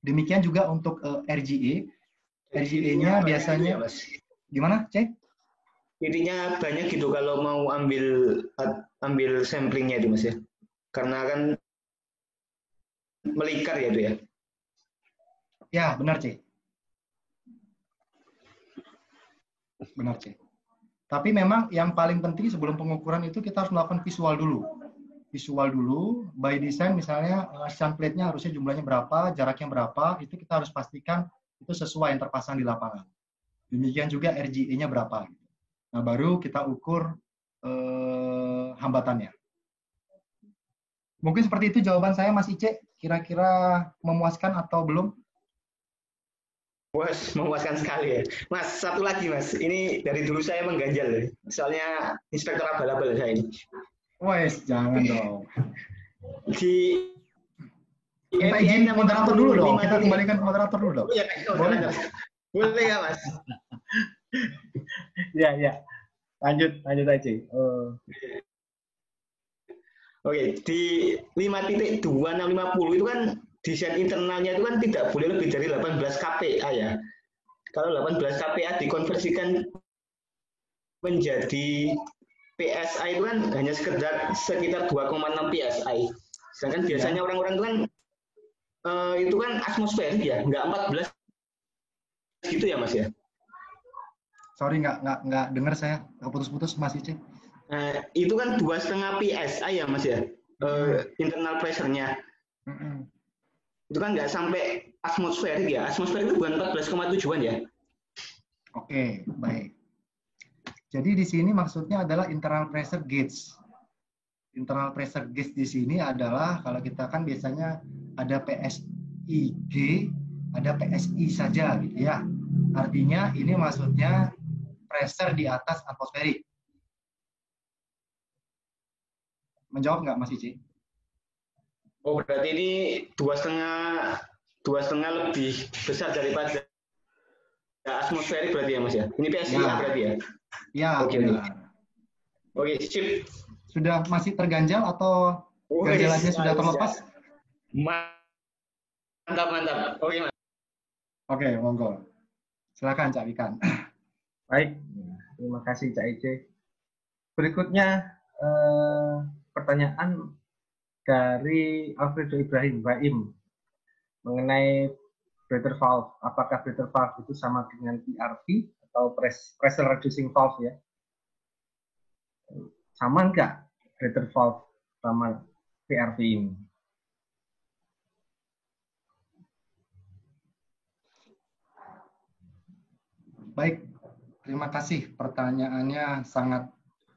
Demikian juga untuk RGA. RGA-nya biasanya gimana, Cek? Intinya banyak gitu kalau mau ambil samplingnya itu Mas ya. Karena kan melingkar ya itu ya. Ya, benar, Cek. Benar, Cek. Tapi memang yang paling penting sebelum pengukuran itu kita harus melakukan visual dulu. By design misalnya sound plate-nya harusnya jumlahnya berapa, jaraknya berapa, itu kita harus pastikan itu sesuai yang terpasang di lapangan. Demikian juga RGA-nya berapa. Nah, baru kita ukur hambatannya. Mungkin seperti itu jawaban saya, Mas Ice. Kira-kira memuaskan atau belum? Wes, memuaskan sekali ya. Mas, satu lagi Mas. Ini dari dulu saya mengganjal ya. Soalnya inspektor abal-abal saya ini. Wes, jangan dong. Di Minta API izin moderator dulu dong. 65 Kita kembalikan ke moderator dulu dong. Iya, Boleh? boleh ya Mas? Ya. Lanjut aja. Oke, di 5.2650 itu kan desain internalnya itu kan tidak boleh lebih dari 18 kPa ya. Kalau 18 kPa dikonversikan menjadi PSI itu kan hanya sekitar 2,6 PSI. Sedangkan biasanya orang-orang itu kan atmosferik ya, nggak 14 gitu ya Mas ya. Sorry, nggak dengar saya. Putus-putus Mas Ice. Itu kan 2,5 PSI ya Mas ya, internal pressure-nya. Itu kan nggak sampai atmosferik ya. Atmosferik itu bukan 14,7-an ya. Oke, baik. Jadi di sini maksudnya adalah internal pressure gauge. Internal pressure gauge di sini adalah kalau kita kan biasanya ada PSIG, ada PSI saja gitu ya. Artinya ini maksudnya pressure di atas atmosferik. Menjawab nggak Mas Ici? Oh, berarti ini 2,5 lebih besar daripada atmosferik berarti ya Mas ya. Ini PSI ya berarti ya. Ya, Oke. benar. Oke, sip. Sudah masih terganjal atau ganjalannya sudah terlepas? Mantap. Oke, Mas. Oke, monggo. Silakan Cak Wikan. Baik, terima kasih Cak Ice. Berikutnya pertanyaan dari Alfredo Ibrahim Baim mengenai breather valve. Apakah breather valve itu sama dengan PRV atau pressure reducing valve ya? Sama enggak breather valve sama PRV ini? Baik, terima kasih. Pertanyaannya sangat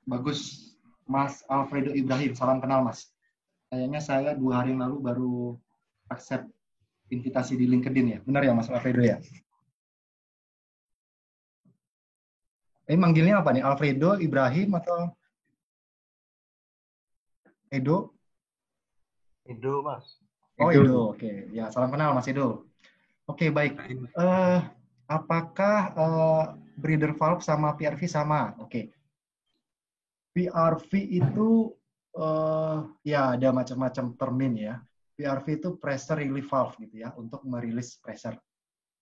bagus, Mas Alfredo Ibrahim. Salam kenal, Mas. Kayaknya saya 2 hari yang lalu baru accept invitasi di LinkedIn ya. Benar ya, Mas Alfredo ya? Manggilnya apa nih? Alfredo Ibrahim atau Edo? Edo, Mas. Oh, Edo. Oke. Ya, salam kenal, Mas Edo. Oke, baik. Apakah breather valve sama PRV sama? Oke. PRV itu ya ada macam-macam termin ya. PRV itu pressure relief valve gitu ya, untuk merilis pressure.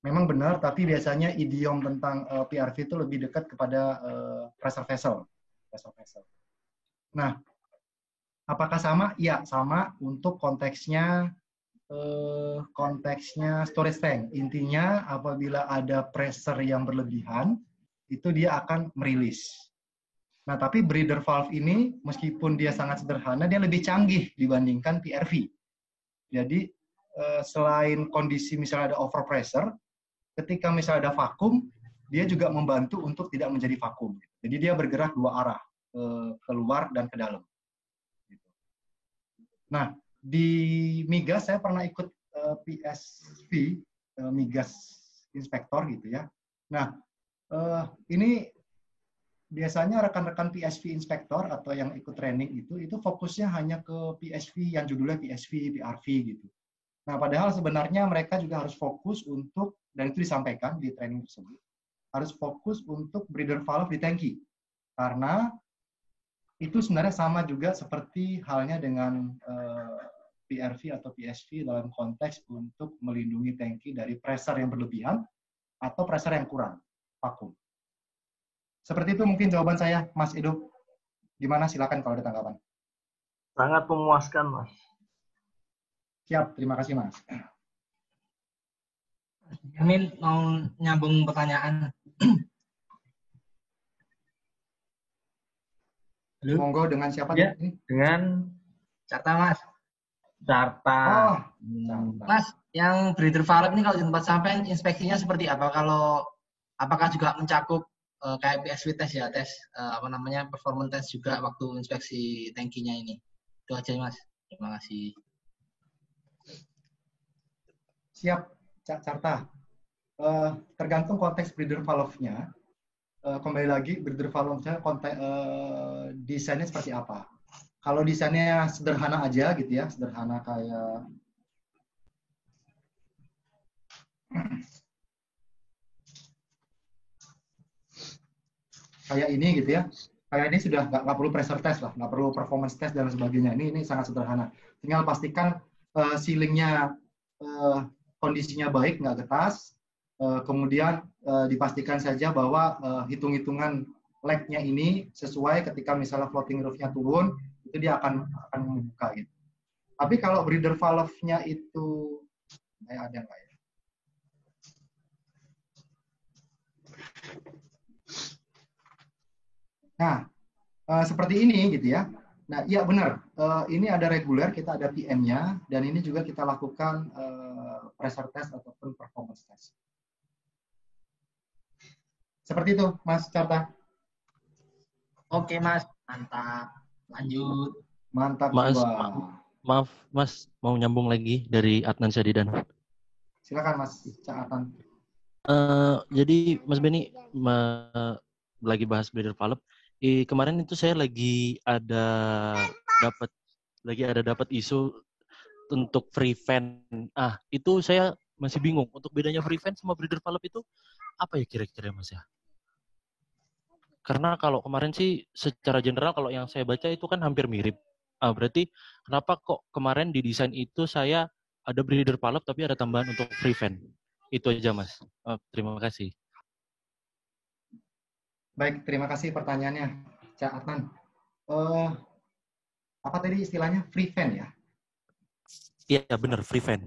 Memang benar, tapi biasanya idiom tentang PRV itu lebih dekat kepada pressure vessel. Nah, apakah sama? Ya, sama untuk konteksnya storage tank. Intinya apabila ada pressure yang berlebihan, itu dia akan merilis. Nah, tapi breather valve ini meskipun dia sangat sederhana, dia lebih canggih dibandingkan PRV. Jadi selain kondisi misalnya ada overpressure, ketika misalnya ada vakum, dia juga membantu untuk tidak menjadi vakum. Jadi dia bergerak 2 arah, keluar dan ke dalam. Nah, di migas saya pernah ikut PSV, migas inspektor gitu ya. Nah, ini biasanya rekan-rekan PSV inspektor atau yang ikut training itu fokusnya hanya ke PSV yang judulnya PSV, PRV gitu. Nah, padahal sebenarnya mereka juga harus fokus untuk, dan itu disampaikan di training tersebut, harus fokus untuk breather valve di tangki. Karena itu sebenarnya sama juga seperti halnya dengan PRV atau PSV dalam konteks untuk melindungi tangki dari pressure yang berlebihan atau pressure yang kurang, vakum. Seperti itu mungkin jawaban saya, Mas Edo. Gimana? Silakan kalau ada tanggapan. Sangat memuaskan, Mas. Siap, terima kasih, Mas. Amin, mau nyambung pertanyaan. Halo? Monggo, dengan siapa? Ya, dengan Carta, Mas. Carta. Oh, Mas, yang breather valve ini kalau di tempat sampai inspeksinya seperti apa? Apakah juga mencakup kayak PSV test ya, performance test juga waktu inspeksi tangkinya ini? Itu aja, Mas. Terima kasih. Siap, Cak Carta. tergantung konteks breather valve-nya. Kembali lagi breather valve-nya desainnya seperti apa. Kalau desainnya sederhana aja gitu ya, sederhana kayak ini gitu ya. Kayak ini sudah nggak perlu pressure test lah, nggak perlu performance test dan sebagainya. Ini sangat sederhana. Tinggal pastikan sealingnya kondisinya baik, nggak getas. Kemudian dipastikan saja bahwa hitung-hitungan lag-nya ini sesuai ketika misalnya floating roof-nya turun, itu dia akan membuka gitu. Tapi kalau breather valve-nya itu ada nggak ya? Nah, seperti ini gitu ya. Nah, iya benar. Ini ada reguler, kita ada PM-nya, dan ini juga kita lakukan pressure test ataupun performance test. Seperti itu, Mas Carta. Oke, Mas. Mantap. Lanjut. Mantap, Mas, jiwa. maaf, Mas, mau nyambung lagi dari Adnan Syadidan. Silakan, Mas Cak Adnan. Jadi, Mas Benny lagi bahas breather valve. Kemarin itu saya lagi ada dapat isu untuk free fan. Itu saya masih bingung. Untuk bedanya free fan sama breather valve itu apa ya kira-kira, Mas ya? Karena kalau kemarin sih secara general kalau yang saya baca itu kan hampir mirip. Berarti kenapa kok kemarin di desain itu saya ada breather valve tapi ada tambahan untuk free fan? Itu aja, Mas. Terima kasih. Baik, terima kasih pertanyaannya, Cak Adnan. Apa tadi istilahnya? Free fan ya? Iya, benar, free fan.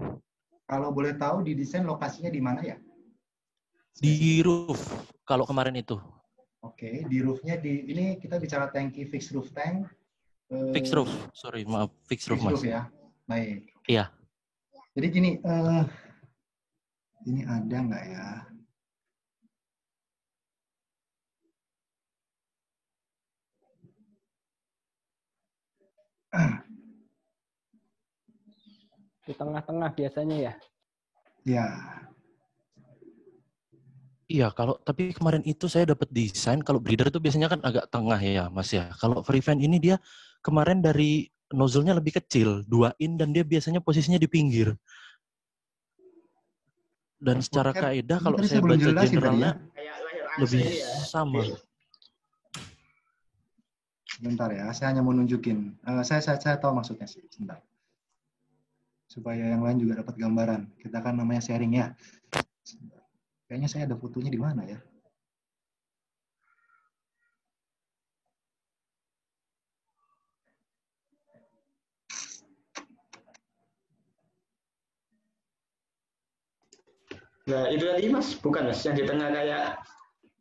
Kalau boleh tahu di desain lokasinya di mana ya? Di roof, kalau kemarin itu. Oke, di roof-nya ini kita bicara tangki fixed roof tank. Fixed roof, sorry, maaf, fixed roof, Mas. Roof ya, baik. Iya. Jadi gini, ini ada nggak ya? Di tengah-tengah biasanya ya? Ya. Iya, tapi kemarin itu saya dapat desain kalau breather itu biasanya kan agak tengah ya, Mas ya. Kalau free fan ini dia kemarin dari nozzle-nya lebih kecil, 2 in dan dia biasanya posisinya di pinggir. Dan secara kaidah kalau saya baca generalnya lebih sama. Bentar ya, saya hanya mau nunjukin. Saya tahu maksudnya sih, sebentar. Supaya yang lain juga dapat gambaran. Kita kan namanya sharing ya. Kayaknya saya ada fotonya di mana ya? Nah, itu tadi Mas, bukan Mas, yang di tengah kayak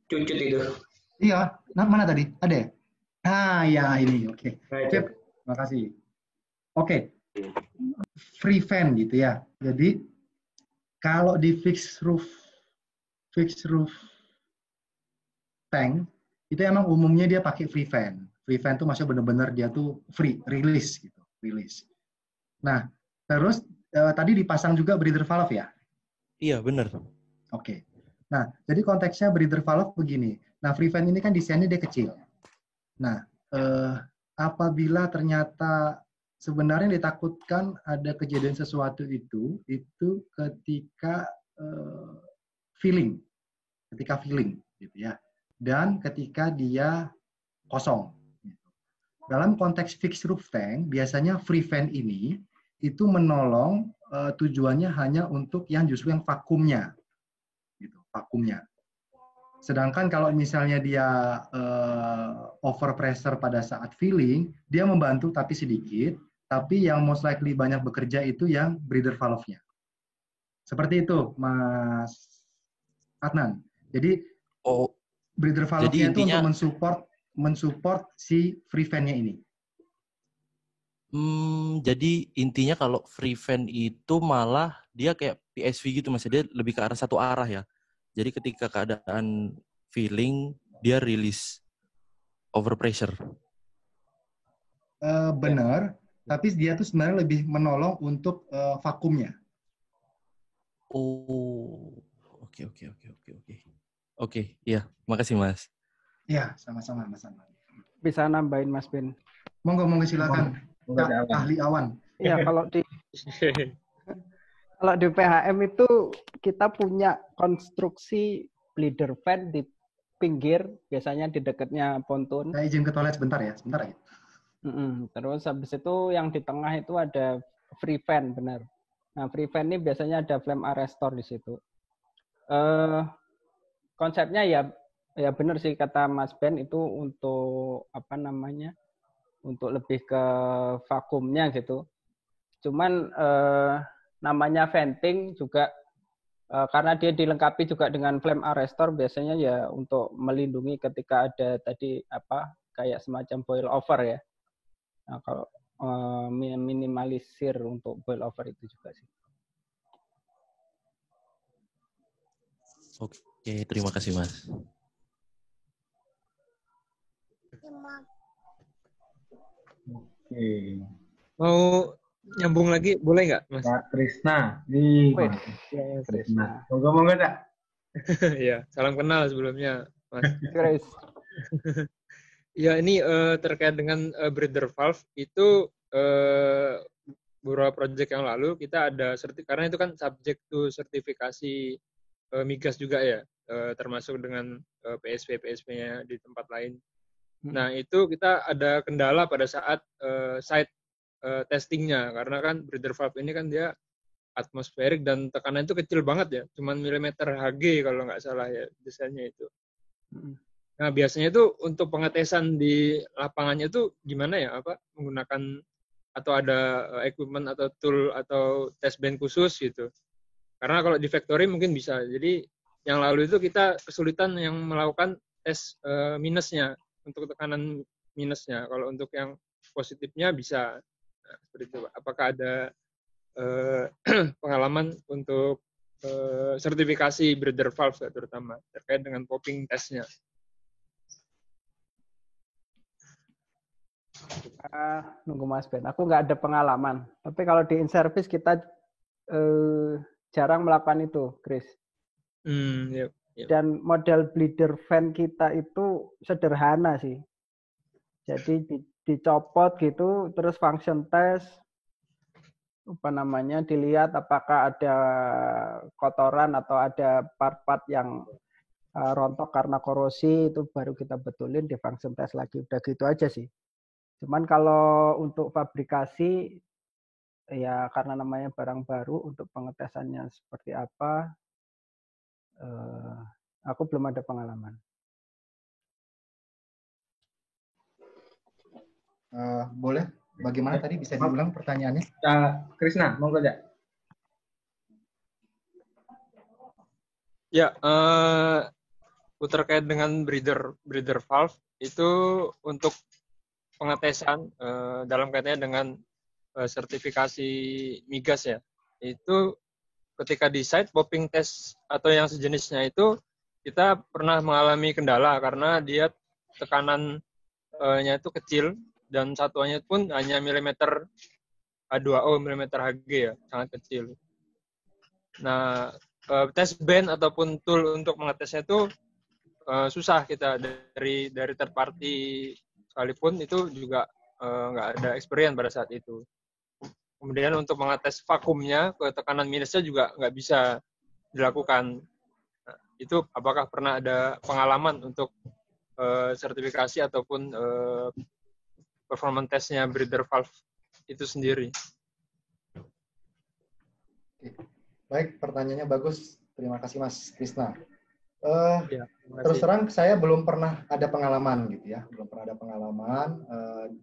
cucut itu. Iya, mana tadi? Ada ya? Ya ini, oke. Sip, terima kasih. Oke, free fan gitu ya. Jadi, kalau di fixed roof tank, itu emang umumnya dia pakai free fan. Free fan tuh maksudnya benar-benar dia tuh free, release gitu, release. Nah, terus tadi dipasang juga breather valve ya? Iya, benar. Oke. Nah, jadi konteksnya breather valve begini. Nah, free fan ini kan desainnya dia kecil. Nah, apabila ternyata sebenarnya ditakutkan ada kejadian sesuatu itu ketika filling gitu ya, dan ketika dia kosong. Dalam konteks fixed roof tank, biasanya free fan ini itu menolong tujuannya hanya untuk yang justru yang vakumnya, gitu, vakumnya. Sedangkan kalau misalnya dia over pressure pada saat filling, dia membantu tapi sedikit, tapi yang most likely banyak bekerja itu yang breather valve-nya. Seperti itu, Mas Adnan. Jadi breather valve-nya itu untuk mensupport si free fan-nya ini. Jadi intinya kalau free fan itu malah dia kayak PSV gitu, Mas. Dia lebih ke arah satu arah ya. Jadi ketika keadaan filling, dia release overpressure. Benar, tapi dia tuh sebenarnya lebih menolong untuk vakumnya. Oh, oke. Oke, iya, makasih Mas. Ya, sama-sama Mas Anwar. Bisa nambahin Mas Ben. Monggo silakan. Ya, ahli awan. Iya, kalau di PHM itu kita punya konstruksi bleeder fan di pinggir, biasanya di dekatnya ponton. Saya izin ke toilet sebentar ya. Terus habis itu yang di tengah itu ada free fan, benar. Nah, free fan ini biasanya ada flame arrestor di situ. Konsepnya ya benar sih kata Mas Ben, itu untuk untuk lebih ke vakumnya gitu. Cuman namanya venting juga karena dia dilengkapi juga dengan flame arrestor, biasanya ya untuk melindungi ketika ada tadi kayak semacam boil over ya. Nah, kalau minimalisir untuk boil over itu juga sih. Oke, terima kasih Mas. Oke. Mau nyambung lagi, boleh nggak, Mas? Kak Krisna. Krisna. Monggo Kak. Ya, salam kenal sebelumnya, Mas. Chris. Ya, ini terkait dengan breather valve itu beberapa project yang lalu kita ada karena itu kan subject to sertifikasi migas juga ya, termasuk dengan PSP-nya di tempat lain. Nah, itu kita ada kendala pada saat site testingnya, karena kan breather valve ini kan dia atmosferik dan tekanan itu kecil banget ya, cuman milimeter Hg kalau nggak salah ya desainnya itu. Nah, biasanya itu untuk pengetesan di lapangannya itu gimana ya, menggunakan atau ada equipment atau tool atau test band khusus gitu. Karena kalau di factory mungkin bisa. Jadi yang lalu itu kita kesulitan yang melakukan tes minusnya, untuk tekanan minusnya. Kalau untuk yang positifnya bisa. Nah, seperti itu. Apakah ada pengalaman untuk sertifikasi breather valve terutama terkait dengan popping testnya? Nunggu Mas Ben. Aku nggak ada pengalaman. Tapi kalau di in-service kita jarang melakukan itu, Chris. Yep. Dan model bleeder fan kita itu sederhana sih. Jadi dicopot gitu, terus function test, dilihat apakah ada kotoran atau ada part-part yang rontok karena korosi, itu baru kita betulin di function test lagi. Udah gitu aja sih. Cuman kalau untuk fabrikasi, ya karena namanya barang baru, untuk pengetesannya seperti apa, aku belum ada pengalaman. Boleh? Bagaimana tadi bisa diulang pertanyaannya? Krisna, monggo aja. Ya, terkait dengan breather valve itu untuk pengetesan dalam kaitannya dengan sertifikasi migas ya. Itu ketika di site popping test atau yang sejenisnya itu kita pernah mengalami kendala karena dia tekanannya itu kecil dan satuannya pun hanya milimeter H2O, milimeter Hg ya, sangat kecil. Nah, test band ataupun tool untuk mengetesnya itu susah kita dari third party sekalipun itu juga nggak ada experience pada saat itu. Kemudian untuk mengetes vakumnya ke tekanan minusnya juga nggak bisa dilakukan. Nah, itu apakah pernah ada pengalaman untuk sertifikasi ataupun performance testnya breather valve itu sendiri? Baik, pertanyaannya bagus. Terima kasih Mas Krisna. Ya, terus terang saya belum pernah ada pengalaman gitu ya, belum pernah ada pengalaman.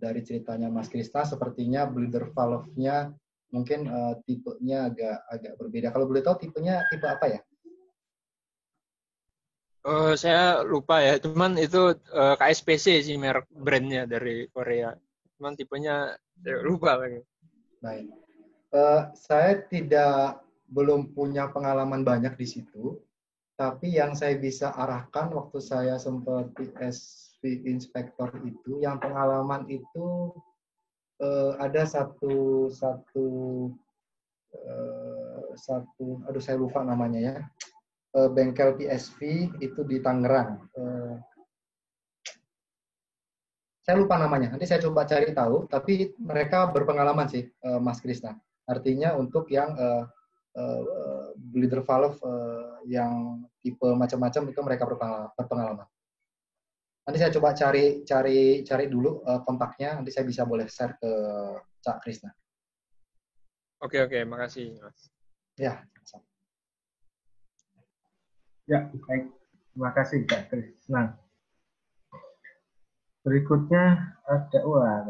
Dari ceritanya Mas Krisna sepertinya bleeder valve-nya mungkin tipenya agak berbeda. Kalau boleh tahu tipenya tipe apa ya? Saya lupa ya, cuman itu KSPC sih merek brandnya dari Korea. Cuman tipenya saya lupa lagi. Baik, saya belum punya pengalaman banyak di situ. Tapi yang saya bisa arahkan waktu saya sempat PSV inspektor itu, yang pengalaman itu ada satu, aduh saya lupa namanya ya. bengkel PSV itu di Tangerang. Saya lupa namanya, nanti saya coba cari tahu, tapi mereka berpengalaman sih, Mas Krisna. Artinya untuk yang bleeder valve yang tipe macam-macam itu mereka berpengalaman. Nanti saya coba cari dulu kontaknya, nanti saya bisa boleh share ke Cak Krisna. Oke, makasih Mas. Ya. Ya, baik. Terima kasih Cak Krisna. Berikutnya ada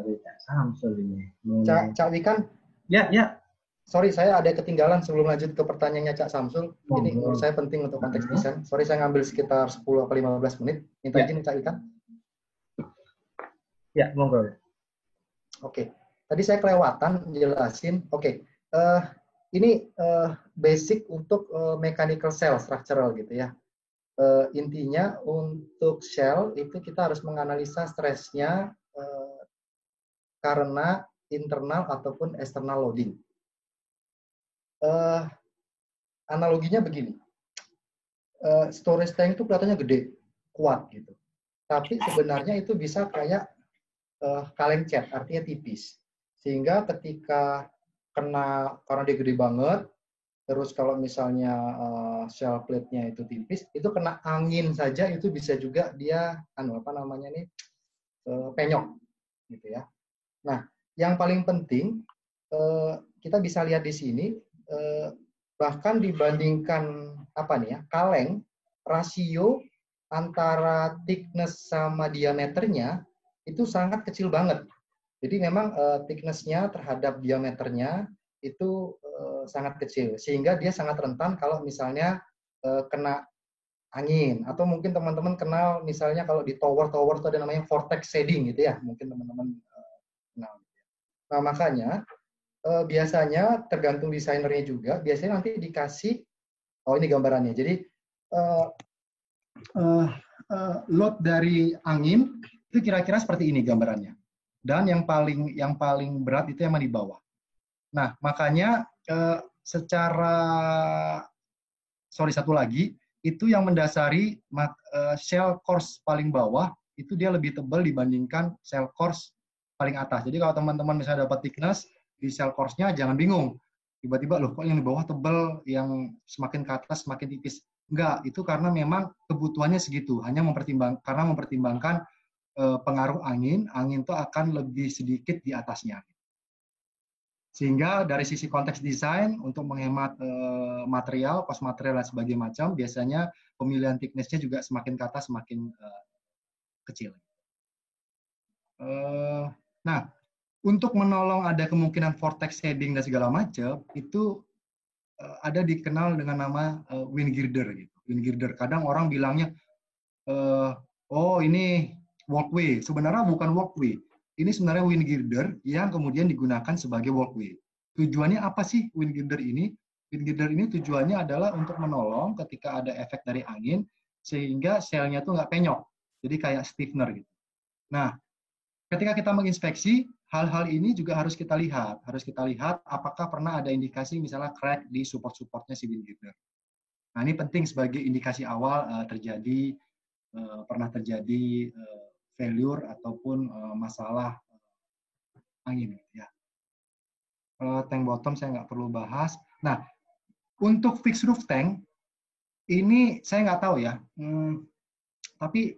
dari Cak Samsul ini. Cak Wikan? Ya. Sorry, saya ada ketinggalan sebelum lanjut ke pertanyaannya Cak Samsul. Ini menurut saya penting untuk konteks desain. Sorry, saya ngambil sekitar 10-15 menit. Minta izin Cak Wikan. Ya, monggo. Oke. Tadi saya kelewatan jelasin. Oke. Ini basic untuk mechanical cell structural gitu ya. Intinya untuk shell itu kita harus menganalisa stresnya karena internal ataupun external loading. Analoginya begini, storage tank itu kelihatannya gede, kuat gitu. Tapi sebenarnya itu bisa kayak kaleng cat, artinya tipis. Sehingga ketika karena dia gede banget, terus kalau misalnya shell plate-nya itu tipis, itu kena angin saja itu bisa juga dia penyok gitu ya. Nah, yang paling penting kita bisa lihat di sini bahkan dibandingkan kaleng, rasio antara thickness sama diameternya itu sangat kecil banget. Jadi memang thickness-nya terhadap diameternya itu sangat kecil, sehingga dia sangat rentan kalau misalnya kena angin, atau mungkin teman-teman kenal misalnya kalau di tower itu ada namanya vortex shading gitu ya, mungkin teman-teman kenal. Nah makanya biasanya tergantung desainernya juga, biasanya nanti dikasih, ini gambarannya, jadi load dari angin itu kira-kira seperti ini gambarannya, dan yang paling berat itu yang di bawah. Nah, makanya satu lagi, itu yang mendasari shell course paling bawah, itu dia lebih tebal dibandingkan shell course paling atas. Jadi kalau teman-teman misalnya dapat thickness di shell course-nya, jangan bingung. Tiba-tiba, loh kok yang di bawah tebal, yang semakin ke atas semakin tipis. Enggak, itu karena memang kebutuhannya segitu. Hanya mempertimbangkan pengaruh angin itu akan lebih sedikit di atasnya. Sehingga dari sisi konteks desain untuk menghemat material, cost material dan sebagainya macam, biasanya pemilihan thickness-nya juga semakin ke atas semakin kecil. Nah, untuk menolong ada kemungkinan vortex shading dan segala macam, itu ada dikenal dengan nama wind girder gitu. Wind girder. Kadang orang bilangnya ini walkway. Sebenarnya bukan walkway. Ini sebenarnya wind girder yang kemudian digunakan sebagai walkway. Tujuannya apa sih wind girder ini? Wind girder ini tujuannya adalah untuk menolong ketika ada efek dari angin, sehingga selnya tuh nggak penyok. Jadi kayak stiffener gitu. Nah, ketika kita menginspeksi, hal-hal ini juga harus kita lihat. Harus kita lihat apakah pernah ada indikasi misalnya crack di support-supportnya si wind girder. Nah, ini penting sebagai indikasi awal pernah terjadi failure ataupun masalah angin ya. Tank bottom saya nggak perlu bahas. Nah, untuk fixed roof tank ini saya nggak tahu ya. Tapi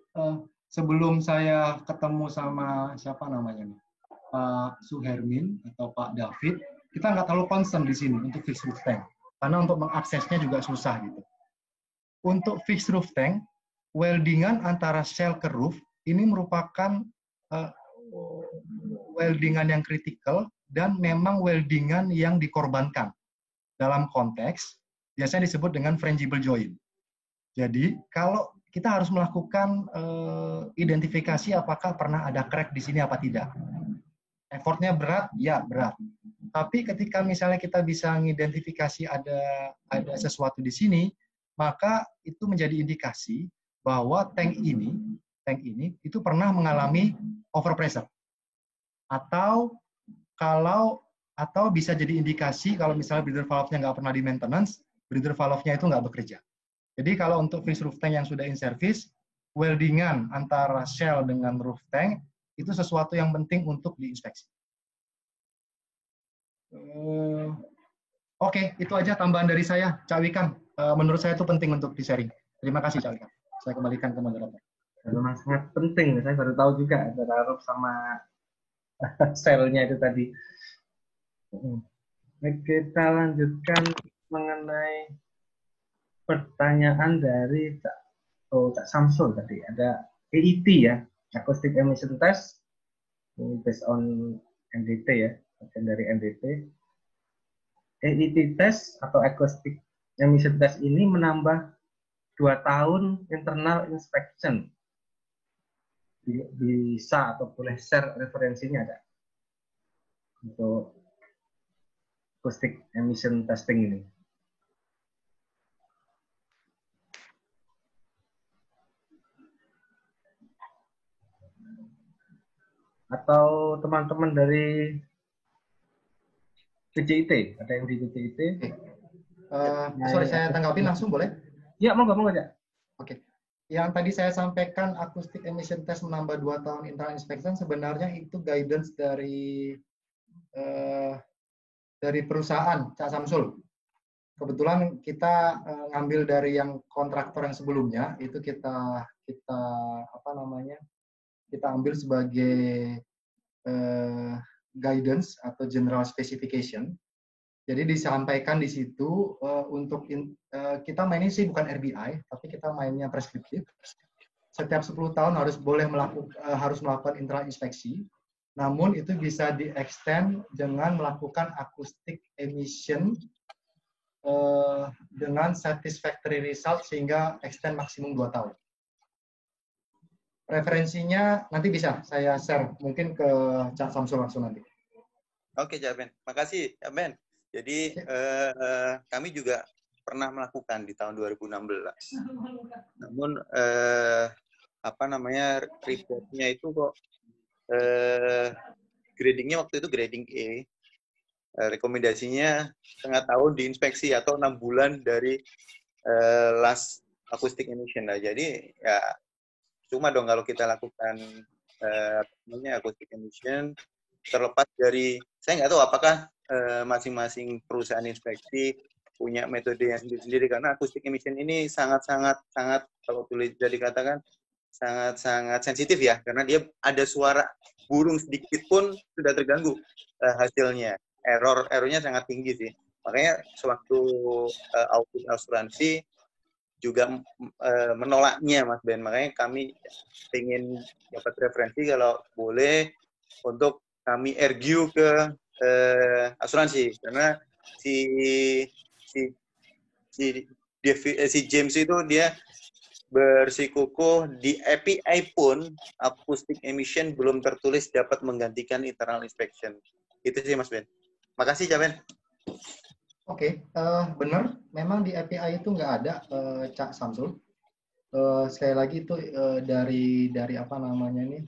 sebelum saya ketemu sama siapa namanya nih, Pak Suhermin atau Pak David, kita nggak terlalu concern di sini untuk fixed roof tank karena untuk mengaksesnya juga susah gitu. Untuk fixed roof tank, weldingan antara shell ke roof ini merupakan weldingan yang kritikal dan memang weldingan yang dikorbankan. Dalam konteks, biasanya disebut dengan frangible joint. Jadi, kalau kita harus melakukan identifikasi apakah pernah ada crack di sini apa tidak. Effortnya berat? Ya, berat. Tapi ketika misalnya kita bisa mengidentifikasi ada sesuatu di sini, maka itu menjadi indikasi bahwa tank ini itu pernah mengalami overpressure. Atau bisa jadi indikasi kalau misalnya breather valve-nya nggak pernah di maintenance, breather valve-nya itu nggak bekerja. Jadi kalau untuk fish roof tank yang sudah in service, weldingan antara shell dengan roof tank itu sesuatu yang penting untuk diinspeksi. Oke, itu aja tambahan dari saya, Cak Wikan. Menurut saya itu penting untuk di-sharing. Terima kasih, Cak Wikan. Saya kembalikan ke moderator. Memang sangat penting. Saya baru tahu juga antara roof sama shell-nya itu tadi. Baik, kita lanjutkan mengenai pertanyaan dari Cak Samsul tadi. Ada AET ya, Acoustic Emission Test, based on NDT ya, bagian dari NDT. AET test atau Acoustic Emission Test ini menambah 2 tahun internal inspection. Bisa atau boleh share referensinya ada untuk acoustic emission testing ini. Atau teman-teman dari PJIT, ada yang di PJIT? Sorry, saya tanggapin langsung boleh? Ya, monggo aja. Oke. Yang tadi saya sampaikan acoustic emission test menambah 2 tahun internal inspection, sebenarnya itu guidance dari perusahaan Cak Samsul. Kebetulan kita ngambil dari yang kontraktor yang sebelumnya, itu kita ambil sebagai guidance atau general specification. Jadi disampaikan di situ untuk kita mainnya sih bukan RBI, tapi kita mainnya preskriptif. Setiap 10 tahun harus melakukan internal inspeksi. Namun itu bisa di-extend dengan melakukan acoustic emission dengan satisfactory result sehingga extend maksimum 2 tahun. Referensinya nanti bisa saya share mungkin ke Cak Samsul langsung nanti. Oke, Cak Ben. Makasih, Cak Ben. Jadi kami juga pernah melakukan di tahun 2016. Namun reportnya itu kok gradingnya waktu itu grading E. Rekomendasinya setengah tahun diinspeksi atau 6 bulan dari last acoustic emission. Nah, jadi ya cuma dong kalau kita lakukan acoustic emission, terlepas dari saya nggak tahu apakah masing-masing perusahaan inspeksi punya metode yang sendiri karena acoustic emission ini sangat kalau boleh jadi katakan sangat sensitif ya, karena dia ada suara burung sedikit pun sudah terganggu hasilnya. Errornya sangat tinggi sih. Makanya sewaktu audit asuransi juga menolaknya, Mas Ben. Makanya kami ingin dapat referensi kalau boleh untuk kami review ke asuransi, karena si James itu dia bersikukuh di API pun acoustic emission belum tertulis dapat menggantikan internal inspection. Itu sih Mas Ben. Makasih Cak Ben. Oke, benar. Memang di API itu nggak ada, Cak Samsul. Sekali lagi itu dari apa namanya ini,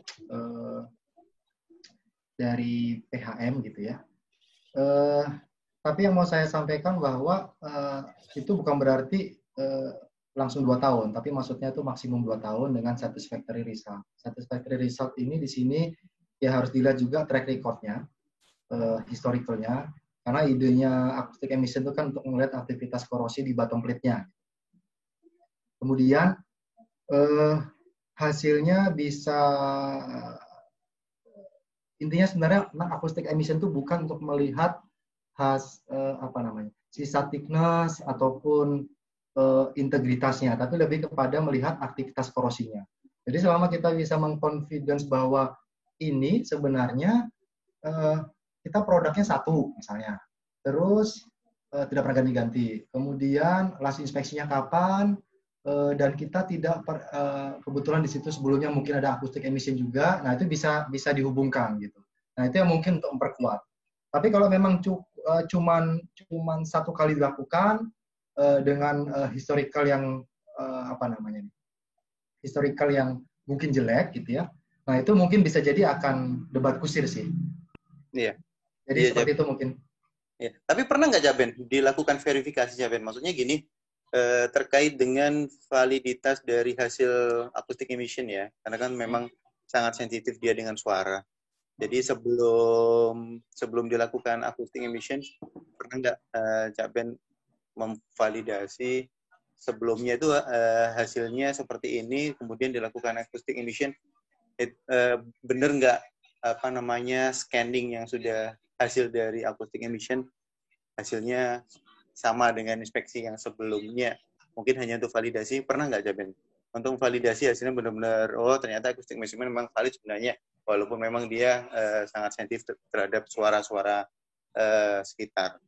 dari PHM gitu ya. Tapi yang mau saya sampaikan bahwa itu bukan berarti langsung 2 tahun, tapi maksudnya itu maksimum 2 tahun dengan satisfactory result. Satisfactory result ini di sini ya harus dilihat juga track record-nya, historicalnya, karena idenya acoustic emission itu kan untuk melihat aktivitas korosi di bottom plate-nya. Kemudian hasilnya bisa, intinya sebenarnya acoustic emission itu bukan untuk melihat sisa thickness ataupun integritasnya, tapi lebih kepada melihat aktivitas korosinya. Jadi selama kita bisa mengconfidence bahwa ini sebenarnya kita produknya satu misalnya, terus tidak pernah ganti-ganti, kemudian last inspeksinya kapan, dan kita tidak kebetulan di situ sebelumnya mungkin ada acoustic emission juga, nah itu bisa dihubungkan gitu. Nah itu yang mungkin untuk memperkuat. Tapi kalau memang cuman 1 kali dilakukan dengan historical yang historical yang mungkin jelek gitu ya, nah itu mungkin bisa jadi akan debat kusir sih. Iya. Jadi seperti itu mungkin. Ya. Tapi pernah nggak Cak Ben dilakukan verifikasi Cak Ben? Maksudnya gini, terkait dengan validitas dari hasil acoustic emission ya, karena kan memang sangat sensitif dia dengan suara. Jadi sebelum dilakukan acoustic emission, pernah nggak Cak Ben memvalidasi sebelumnya itu hasilnya seperti ini, kemudian dilakukan acoustic emission, bener nggak scanning yang sudah hasil dari acoustic emission hasilnya sama dengan inspeksi yang sebelumnya, mungkin hanya untuk validasi. Pernah nggak Cak Ben untuk validasi hasilnya benar-benar ternyata acoustic measurement memang valid sebenarnya, walaupun memang dia sangat sensitif terhadap suara-suara sekitar.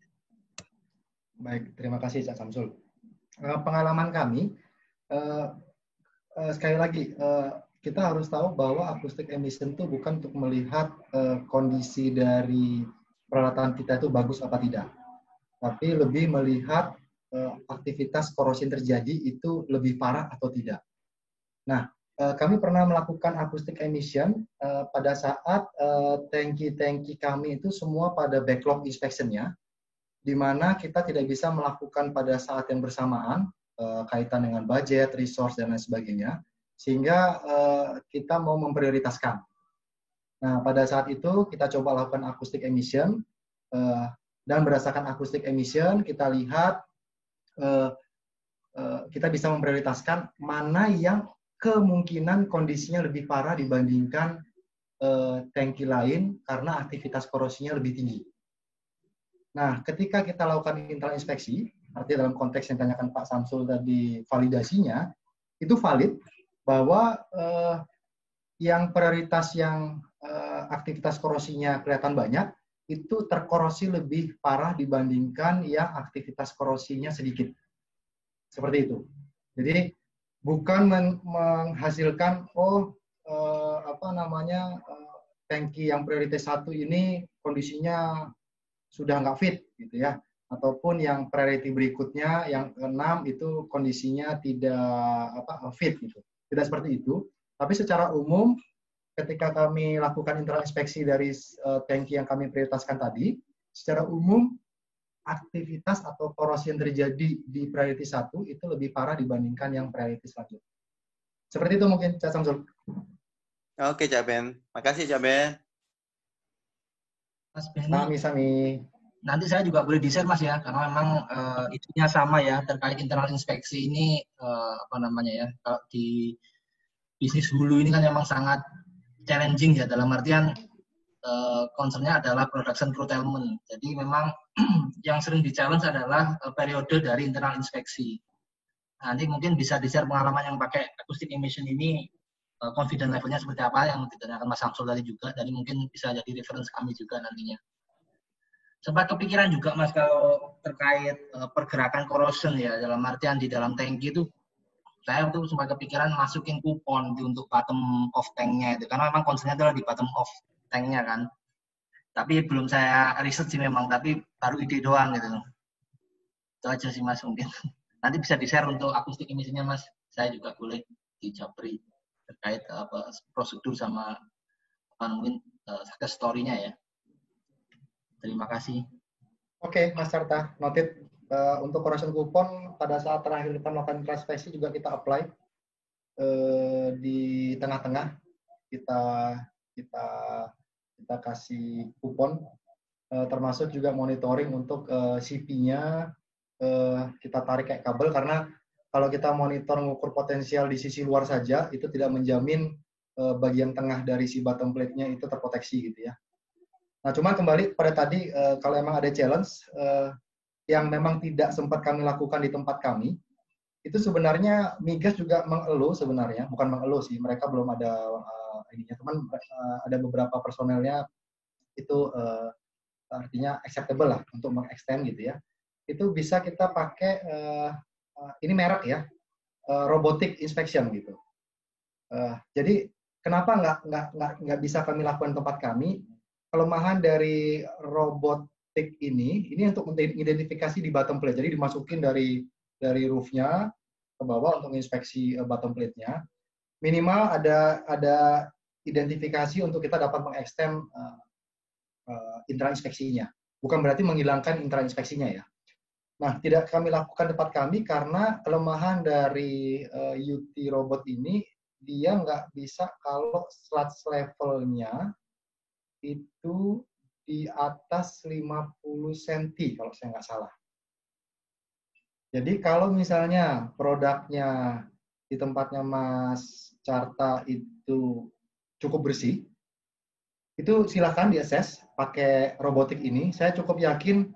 Baik, terima kasih Cak Samsul. Pengalaman kami, sekali lagi, kita harus tahu bahwa acoustic emission itu bukan untuk melihat kondisi dari peralatan kita itu bagus apa tidak, tapi lebih melihat aktivitas korosi yang terjadi itu lebih parah atau tidak. Nah, kami pernah melakukan acoustic emission pada saat tangki-tangki kami itu semua pada backlog inspection-nya, di mana kita tidak bisa melakukan pada saat yang bersamaan kaitan dengan budget, resource, dan lain sebagainya, sehingga kita mau memprioritaskan. Nah, pada saat itu kita coba lakukan acoustic emission, dan berdasarkan acoustic emission kita lihat kita bisa memprioritaskan mana yang kemungkinan kondisinya lebih parah dibandingkan tangki lain karena aktivitas korosinya lebih tinggi. Nah, ketika kita lakukan internal inspeksi, artinya dalam konteks yang ditanyakan Pak Samsul tadi, validasinya itu valid bahwa yang prioritas yang aktivitas korosinya kelihatan banyak itu terkorosi lebih parah dibandingkan yang aktivitas korosinya sedikit. Seperti itu. Jadi bukan menghasilkan tangki yang prioritas 1 ini kondisinya sudah nggak fit gitu ya, ataupun yang priority berikutnya yang ke-6 itu kondisinya tidak fit gitu. Tidak seperti itu, tapi secara umum ketika kami lakukan internal inspeksi dari tangki yang kami prioritaskan tadi, secara umum aktivitas atau korosi yang terjadi di priority 1 itu lebih parah dibandingkan yang priority selanjutnya. Seperti itu mungkin, Cak Samsul. Oke, Cak Ben. Makasih, Cak Ben. Mas Benny. Sami. Nanti saya juga boleh di-share, Mas ya, karena memang itunya sama ya, terkait internal inspeksi ini, kalau di bisnis hulu ini kan memang sangat challenging ya, dalam artian concern-nya adalah production curtailment. Jadi memang yang sering di-challenge adalah periode dari internal inspeksi. Nanti mungkin bisa di-share pengalaman yang pakai acoustic emission ini, confident level-nya seperti apa yang ditanyakan Mas Samsul tadi juga, dan mungkin bisa jadi reference kami juga nantinya. Sempat kepikiran juga Mas kalau terkait pergerakan corrosion ya, dalam artian di dalam tangki itu saya waktu sempat kepikiran masukin kupon untuk bottom of tank-nya itu, karena memang concern-nya adalah di bottom of tank-nya kan. Tapi belum saya riset sih memang, tapi baru ide doang gitu. Itu aja sih Mas mungkin. Nanti bisa di-share untuk acoustic emission-nya Mas. Saya juga boleh dijabri terkait prosedur sama mungkin success story-nya ya. Terima kasih. Oke, Mas Sarta, noted. Untuk corrosion kupon pada saat terakhir kita melakukan inspeksi juga kita apply di tengah-tengah, kita kasih kupon, termasuk juga monitoring untuk CP-nya kita tarik kayak kabel, karena kalau kita monitor mengukur potensial di sisi luar saja itu tidak menjamin bagian tengah dari si bottom plate-nya itu terproteksi gitu ya. Nah, cuma kembali pada tadi, kalau emang ada challenge yang memang tidak sempat kami lakukan di tempat kami, itu sebenarnya migas juga mengeluh sebenarnya, bukan mengeluh sih, mereka belum ada ininya, teman ada beberapa personelnya itu artinya acceptable lah untuk mengextend gitu ya. Itu bisa kita pakai ini merek ya, robotic inspection gitu. Jadi kenapa nggak bisa kami lakukan tempat kami? Kelemahan dari robotik ini untuk mengidentifikasi di bottom plate. Jadi dimasukin dari roof-nya ke bawah untuk inspeksi bottom plate-nya. Minimal ada identifikasi untuk kita dapat mengextend intra inspeksinya. Bukan berarti menghilangkan intra inspeksinya ya. Nah, tidak kami lakukan tempat kami karena kelemahan dari UT robot ini, dia nggak bisa kalau sludge levelnya itu di atas 50 cm kalau saya nggak salah. Jadi kalau misalnya produknya di tempatnya Mas Carta itu cukup bersih, itu silahkan diakses pakai robotik ini. Saya cukup yakin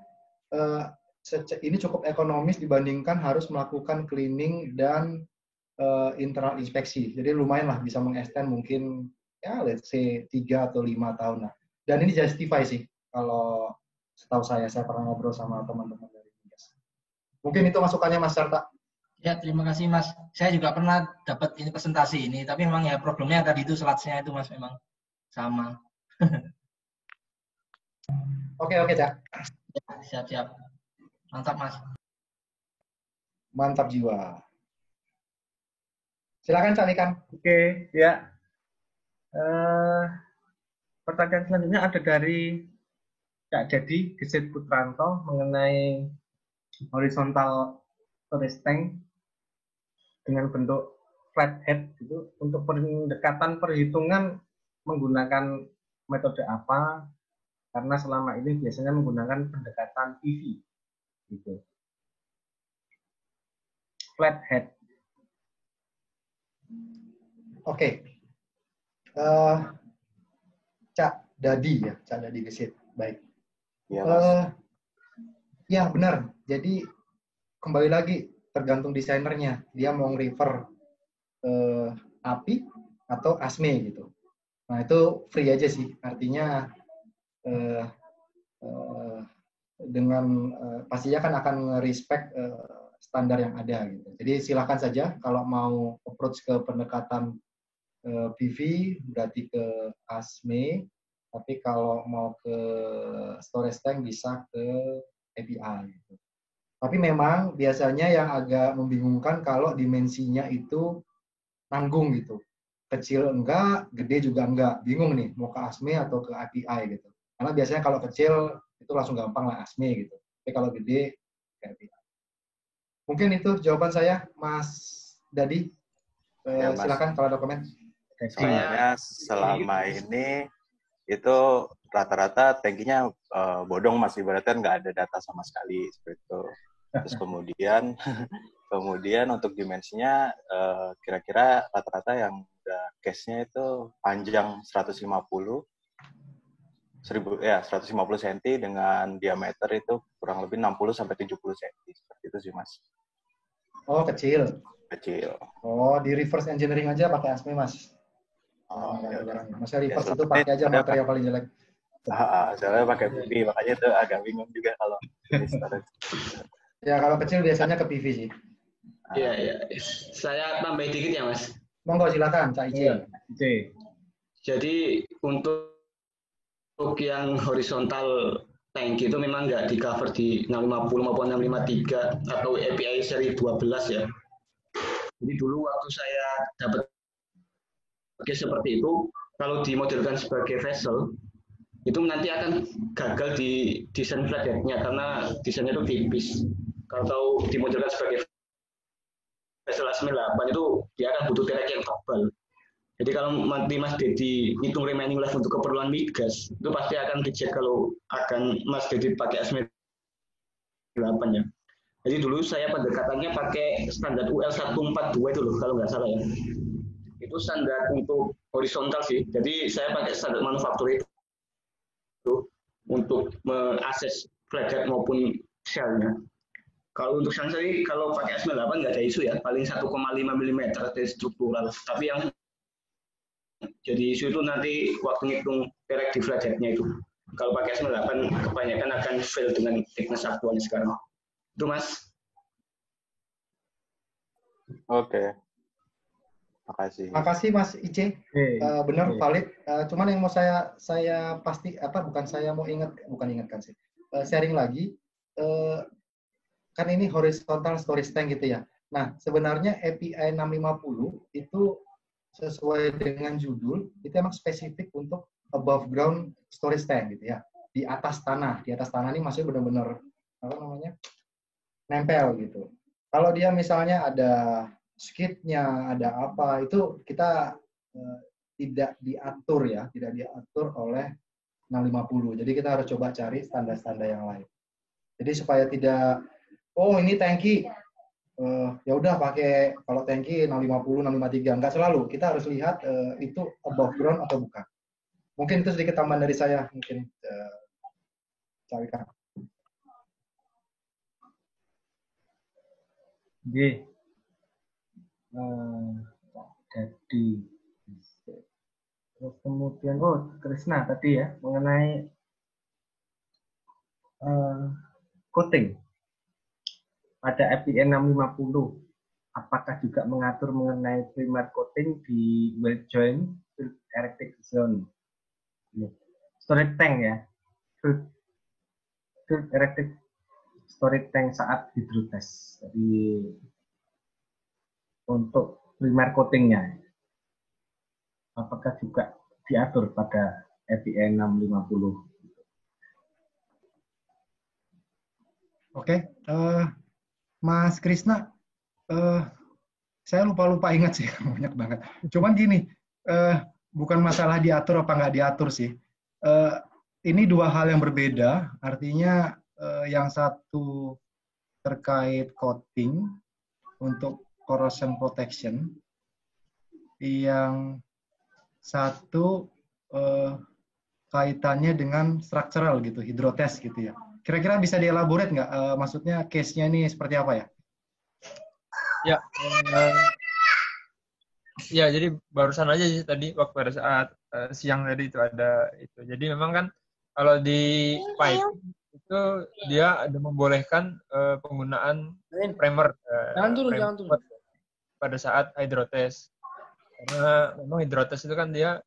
ini cukup ekonomis dibandingkan harus melakukan cleaning dan internal inspeksi. Jadi lumayan lah bisa meng-extend mungkin ya let's say 3 atau 5 tahun lah. Dan ini justify sih kalau setahu saya pernah ngobrol sama teman-teman dari Migas. Mungkin itu masukannya Mas Carta. Ya, terima kasih Mas. Saya juga pernah dapat ini presentasi ini, tapi memang ya problemnya tadi itu slide-nya itu Mas memang sama. Oke, Cak. Ya, siap-siap. Mantap, Mas. Mantap jiwa. Silakan Cak Likan. Oke, ya. Pertanyaan selanjutnya ada dari Kak Dedi Gesit Putranto mengenai horizontal storage tank dengan bentuk flathead itu untuk pendekatan perhitungan menggunakan metode apa, karena selama ini biasanya menggunakan pendekatan PV gitu. Flathead. Oke. Cak Dadi ya, Cak Dadi Gesit. Baik. Iya, Mas. Ya, benar. Jadi kembali lagi tergantung desainernya. Dia mau refer API atau ASME gitu. Nah, itu free aja sih. Artinya dengan pastinya kan akan respect standar yang ada gitu. Jadi silakan saja kalau mau approach ke pendekatan PV berarti ke ASME, tapi kalau mau ke storage tank bisa ke API gitu. Tapi memang biasanya yang agak membingungkan kalau dimensinya itu nanggung gitu. Kecil enggak, gede juga enggak. Bingung nih mau ke ASME atau ke API gitu. Karena biasanya kalau kecil itu langsung gampang lah ASME gitu. Tapi kalau gede ke API. Mungkin itu jawaban saya, Mas Dadi. Ya, Mas. Silakan kalau ada komen. Sebenarnya selama ini itu rata-rata tankinya bodong, Mas, ibaratnya nggak ada data sama sekali seperti itu. Terus kemudian untuk dimensinya kira-kira rata-rata yang udah case-nya itu panjang 150 cm dengan diameter itu kurang lebih 60 sampai 70 cm. Seperti itu sih, Mas. Oh, kecil. Kecil. Oh, di reverse engineering aja pakai ASME, Mas. Oh, ya. Masa reverse itu pakai aja material paling jelek. Soalnya pakai PV, makanya itu agak bingung juga kalau storage. Ya, kalau kecil biasanya ke PV sih. Iya. Saya tambah dikit ya, Mas. Monggo silakan, Cak Ice. Jadi untuk yang horizontal tank itu memang nggak di cover di 650 maupun 653 atau API seri 12 ya. Jadi dulu waktu saya dapat seperti itu, kalau dimodelkan sebagai vessel, itu nanti akan gagal di desain flathead-nya karena desainnya itu tipis. Kalau tahu dimodelkan sebagai vessel ASME 8 itu dia akan butuh terek yang tebal. Jadi kalau nanti Mas Dedi hitung remaining life untuk keperluan migas, itu pasti akan dicek kalau akan Mas Dedi pakai ASME 8 ya. Jadi dulu saya pendekatannya pakai standar UL142 itu loh, kalau nggak salah ya. Itu standar untuk horizontal sih. Jadi saya pakai standar manufaktur itu untuk mengakses flathead maupun shell-nya. Kalau untuk sensori, kalau pakai ASME 8 nggak ada isu ya, paling 1,5 mm dari struktural. Tapi yang jadi isu itu nanti waktu ngitung terek di flathead-nya itu. Kalau pakai ASME 8 kebanyakan akan fail dengan thickness aktualnya sekarang. Itu Mas. Oke. Makasih. Makasih Mas Ice. Benar valid. Cuman yang mau saya pasti bukan saya mau ingatkan sih. Sharing lagi. Kan ini horizontal storage tank gitu ya. Nah, sebenarnya API 650 itu sesuai dengan judul itu emang spesifik untuk above ground storage tank gitu ya. Di atas tanah. Di atas tanah ini masih benar-benar apa namanya? nempel gitu. Kalau dia misalnya ada skidnya, ada apa, itu kita tidak diatur ya, tidak diatur oleh 650. Jadi kita harus coba cari standar-standar yang lain. Jadi supaya tidak, oh ini tangki, ya udah pakai kalau tangki 650, 653. Enggak selalu. Kita harus lihat itu above ground atau bukan. Mungkin itu sedikit tambahan dari saya. Mungkin carikan. Jadi terus kemudian Krisna tadi ya mengenai coating pada FPN 650, apakah juga mengatur mengenai primer coating di weld joint field erected zone, storage tank ya, field erected storage tank saat hidrotest. Jadi untuk primer coatingnya, apakah juga diatur pada FPN 650? Oke, Mas Krisna, saya lupa ingat sih, banyak banget. Cuman gini, bukan masalah diatur apa nggak diatur sih. Ini dua hal yang berbeda, artinya yang satu terkait coating untuk corrosion protection, yang satu kaitannya dengan structural gitu, hidrotest gitu ya. Kira-kira bisa dielaborate nggak? Maksudnya case-nya ini seperti apa ya? Ya, jadi barusan aja sih tadi waktu pada saat siang tadi itu ada itu. Jadi memang kan kalau di pipe itu dia ada membolehkan penggunaan primer, pada saat hydrotest. Karena memang hydrotest itu kan dia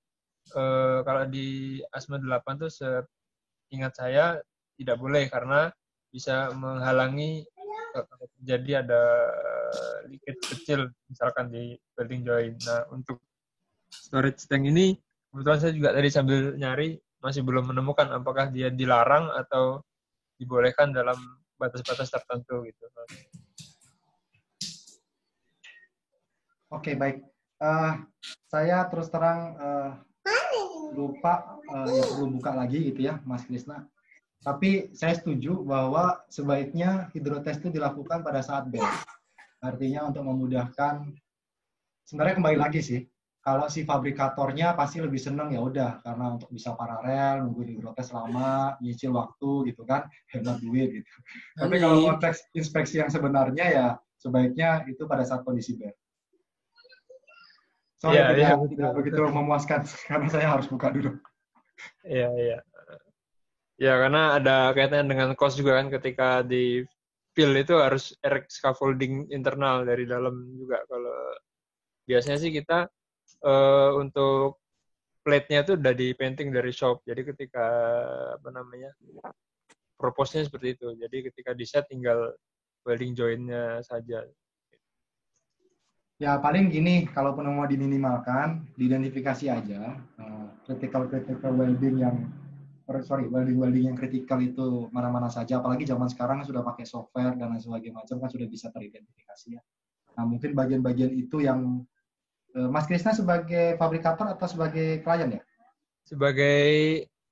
kalau di ASME 8 tuh seingat saya tidak boleh karena bisa menghalangi kalau terjadi ada leakage kecil misalkan di welding joint. Nah, untuk storage tank ini kebetulan saya juga tadi sambil nyari masih belum menemukan apakah dia dilarang atau dibolehkan dalam batas-batas tertentu gitu. Oke, baik. Saya terus terang lupa ya perlu buka lagi gitu ya, Mas Krisna. Tapi saya setuju bahwa sebaiknya hidrotest itu dilakukan pada saat bed. Artinya untuk memudahkan, sebenarnya kembali lagi sih, kalau si fabrikatornya pasti lebih seneng ya udah, karena untuk bisa paralel, nunggu hidrotest lama, nyicil waktu gitu kan, hemat duit gitu. Tapi kalau konteks inspeksi yang sebenarnya ya sebaiknya itu pada saat kondisi bed. Sorry, tidak begitu memuaskan, karena saya harus buka dulu. Iya. Ya, karena ada kaitannya dengan cost juga kan ketika di field itu harus erect scaffolding internal dari dalam juga. Kalau biasanya sih kita untuk plate-nya itu udah di painting dari shop. Jadi ketika propose-nya seperti itu. Jadi ketika di set tinggal welding joint-nya saja. Ya paling gini, kalaupun mau diminimalkan, diidentifikasi aja critical welding yang welding yang kritikal itu mana-mana saja, apalagi zaman sekarang sudah pakai software dan lain sebagainya macam kan sudah bisa teridentifikasi ya. Nah mungkin bagian-bagian itu yang Mas Krisna sebagai fabrikator atau sebagai klien ya? Sebagai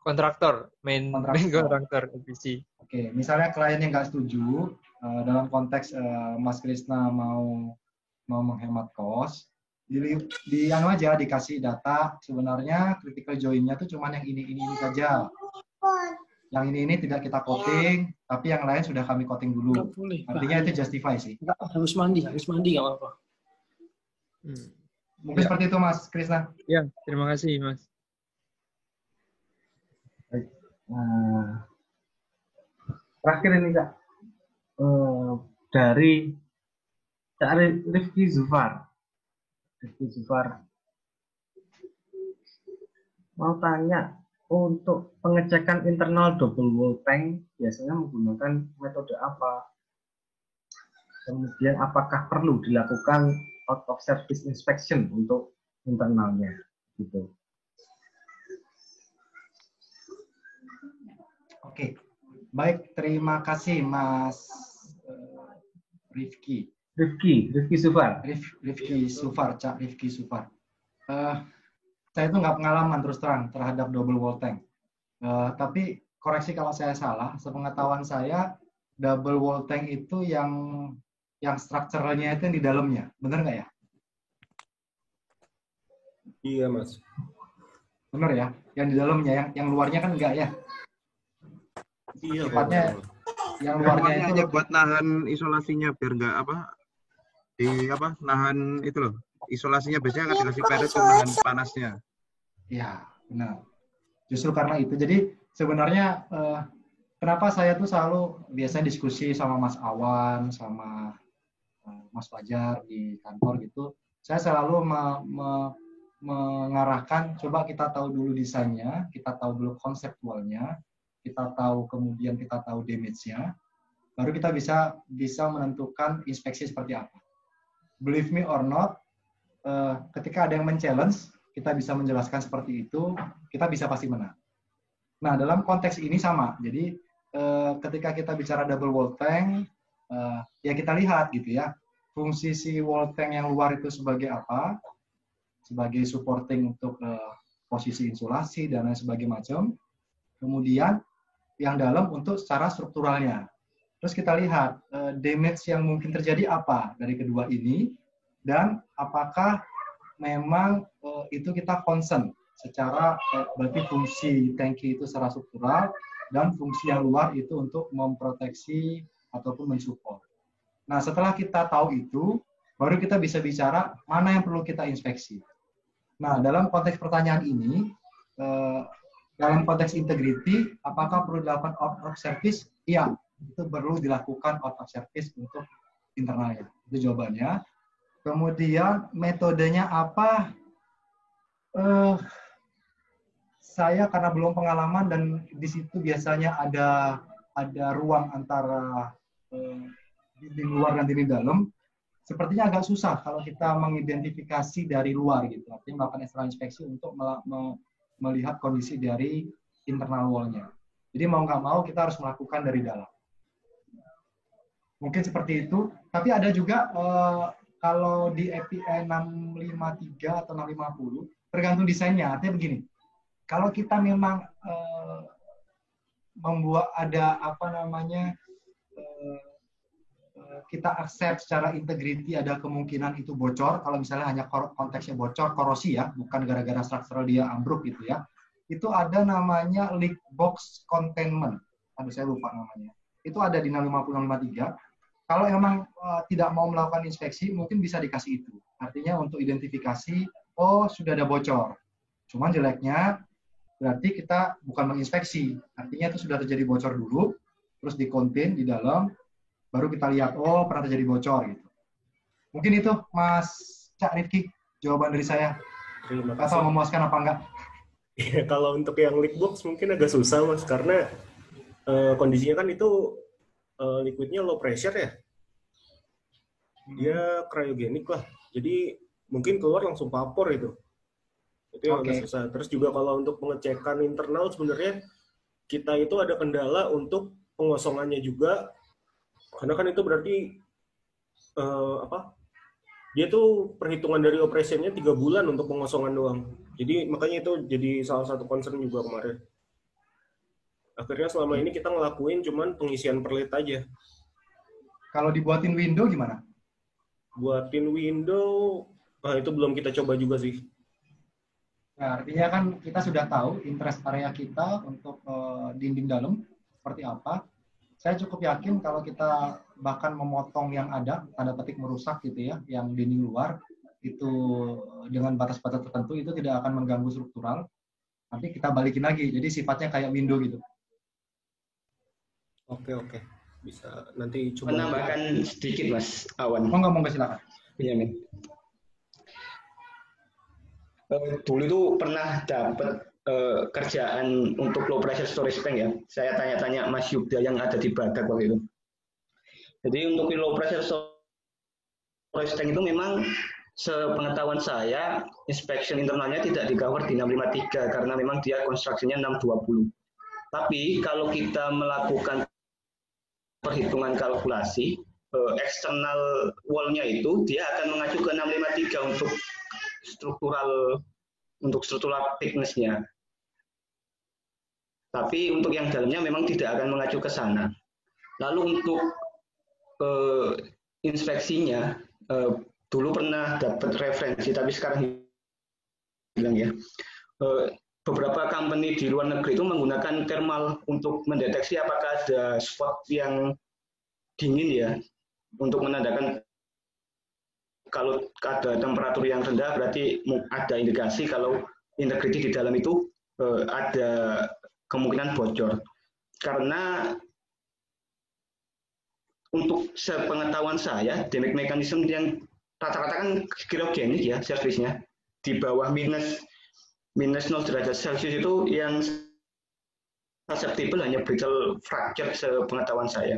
kontraktor, main kontraktor EPC. Oke, misalnya klien yang nggak setuju dalam konteks Mas Krisna mau menghemat cost, di anu aja dikasih data sebenarnya critical joint-nya tuh cuman yang ini saja. Yang ini tidak kita coating, tapi yang lain sudah kami coating dulu. Artinya itu justify sih. Harus mandi nggak apa-apa. Mungkin seperti itu Mas Krisna. Ya, terima kasih Mas. Terakhir ini Kak, dari Rifki Zufar mau tanya, untuk pengecekan internal double wall tank biasanya menggunakan metode apa? Kemudian apakah perlu dilakukan out of service inspection untuk internalnya gitu? Oke, baik, terima kasih Mas Rifki Sufar. Rifki Sufar, Cak Rifki Sufar. Saya itu nggak pengalaman terus terang terhadap double wall tank. Tapi koreksi kalau saya salah, sepengetahuan saya double wall tank itu yang strukturalnya itu yang di dalamnya, benar nggak ya? Iya Mas. Benar ya, yang di dalamnya, yang luarnya kan enggak ya? Iya. Sifatnya yang luarnya itu hanya buat nahan isolasinya biar nggak nahan itu loh. Isolasinya biasanya kan dikasih pellet untuk nahan panasnya. Ya, benar. Justru karena itu. Jadi sebenarnya kenapa saya tuh selalu biasanya diskusi sama Mas Awan, sama Mas Fajar di kantor gitu. Saya selalu mengarahkan, coba kita tahu dulu desainnya, kita tahu dulu konseptualnya, kita tahu kemudian kita tahu damage-nya, baru kita bisa menentukan inspeksi seperti apa. Believe me or not, ketika ada yang men-challenge, kita bisa menjelaskan seperti itu, kita bisa pasti menang. Nah, dalam konteks ini sama. Jadi, ketika kita bicara double wall tank, ya kita lihat gitu ya, fungsi si wall tank yang luar itu sebagai apa, sebagai supporting untuk posisi insulasi, dan lain sebagainya macam. Kemudian, yang dalam untuk secara strukturalnya. Terus kita lihat damage yang mungkin terjadi apa dari kedua ini, dan apakah memang itu kita concern secara berarti fungsi tangki itu secara struktural dan fungsi yang luar itu untuk memproteksi ataupun mensupport. Nah, setelah kita tahu itu, baru kita bisa bicara mana yang perlu kita inspeksi. Nah, dalam konteks pertanyaan ini, dalam konteks integrity, apakah perlu dilakukan out of service? Iya, itu perlu dilakukan out of service untuk internalnya. Itu jawabannya. Kemudian metodenya apa? Saya karena belum pengalaman dan di situ biasanya ada ruang antara dinding luar dan dinding dalam. Sepertinya agak susah kalau kita mengidentifikasi dari luar gitu. Artinya melakukan external inspeksi untuk melihat kondisi dari internal wall-nya. Jadi mau nggak mau kita harus melakukan dari dalam. Mungkin seperti itu. Tapi ada juga kalau di API 653 atau 650, tergantung desainnya. Artinya begini, kalau kita memang membuat ada kita accept secara integrity ada kemungkinan itu bocor, kalau misalnya hanya konteksnya bocor, korosi ya, bukan gara-gara struktural dia ambruk gitu ya, itu ada namanya leak box containment. Aduh, saya lupa namanya. Itu ada di 650-653. Kalau emang tidak mau melakukan inspeksi, mungkin bisa dikasih itu. Artinya untuk identifikasi, oh sudah ada bocor. Cuman jeleknya, berarti kita bukan menginspeksi. Artinya itu sudah terjadi bocor dulu, terus di-contain di dalam, baru kita lihat, oh pernah terjadi bocor gitu. Mungkin itu, Mas Cak Rifki, jawaban dari saya. Terima kasih. Atau memuaskan apa enggak? Ya, kalau untuk yang leak box mungkin agak susah, Mas, karena kondisinya kan itu liquidnya low pressure ya. Dia cryogenik lah. Jadi mungkin keluar langsung vapor itu. Itu yang agak susah. Terus juga kalau untuk pengecekan internal sebenarnya kita itu ada kendala untuk pengosongannya juga. Karena kan itu berarti dia tuh perhitungan dari operationnya 3 bulan untuk pengosongan doang. Jadi makanya itu jadi salah satu concern juga kemarin. Akhirnya selama ini kita ngelakuin cuman pengisian per lead aja. Kalau dibuatin window gimana? Buatin window, itu belum kita coba juga sih. Nah, artinya kan kita sudah tahu interest area kita untuk dinding dalam seperti apa. Saya cukup yakin kalau kita bahkan memotong yang ada, tanda petik merusak gitu ya, yang dinding luar, itu dengan batas-batas tertentu itu tidak akan mengganggu struktural. Nanti kita balikin lagi, jadi sifatnya kayak window gitu. Oke. Bisa nanti coba. Menambahkan sedikit, Mas Awan. Monggo silakan. Iya, Min. Dulu itu pernah dapat kerjaan untuk low pressure storage tank ya. Saya tanya-tanya Mas Yudha yang ada di Badak waktu itu. Jadi untuk low pressure storage tank itu memang sepengetahuan saya inspection internalnya tidak di-cover di 653 karena memang dia konstruksinya 620. Tapi kalau kita melakukan perhitungan kalkulasi eksternal wall-nya itu dia akan mengacu ke 653 untuk struktural thickness-nya. Tapi untuk yang dalamnya memang tidak akan mengacu ke sana. Lalu untuk inspeksinya, dulu pernah dapat referensi, tapi sekarang hilang ya. Beberapa company di luar negeri itu menggunakan thermal untuk mendeteksi apakah ada spot yang dingin ya, untuk menandakan kalau ada temperatur yang rendah berarti ada indikasi kalau integrity di dalam itu ada kemungkinan bocor. Karena untuk sepengetahuan saya, damage mechanism yang rata-rata kan kriogenik ya servisnya, di bawah minus 0 derajat Celcius itu yang susceptible hanya brittle fracture sepengetahuan saya.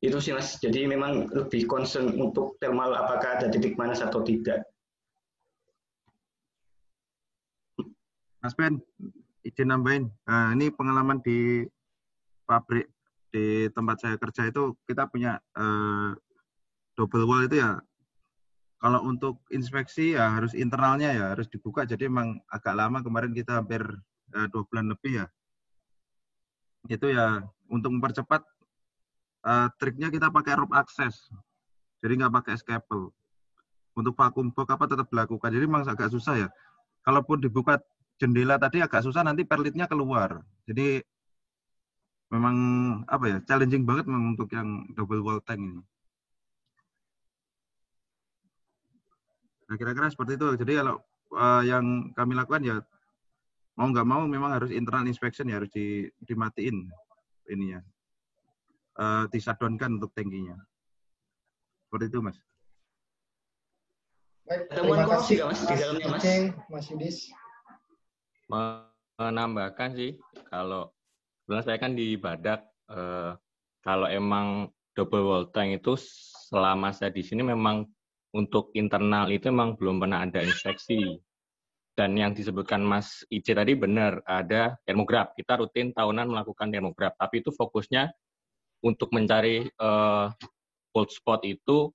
Itu sih Mas, jadi memang lebih concern untuk thermal apakah ada titik panas atau tidak. Mas Ben, izin nambahin. Nah, ini pengalaman di pabrik di tempat saya kerja itu kita punya double wall itu ya. Kalau untuk inspeksi ya harus internalnya ya harus dibuka. Jadi memang agak lama, kemarin kita hampir 2 bulan lebih ya. Itu ya untuk mempercepat triknya kita pakai rope access. Jadi nggak pakai escapable. Untuk vacuum box apa tetap dilakukan. Jadi memang agak susah ya. Kalaupun dibuka jendela tadi agak susah, nanti perlitnya keluar. Jadi memang apa ya, challenging banget memang untuk yang double wall tank ini. Nah, kira-kira seperti itu. Jadi kalau yang kami lakukan ya mau nggak mau memang harus internal inspection ya, harus dimatiin ininya, disadonkan untuk tankinya. Seperti itu Mas. Baik, Temuan terima korupsi kasih Mas di dalamnya Mas. Mas Yudis. Menambahkan sih, kalau sebenarnya saya kan di Badak, kalau emang double wall tank itu selama saya di sini memang untuk internal itu memang belum pernah ada inspeksi. Dan yang disebutkan Mas Ice tadi benar, ada termograf. Kita rutin tahunan melakukan termograf, tapi itu fokusnya untuk mencari cold spot itu.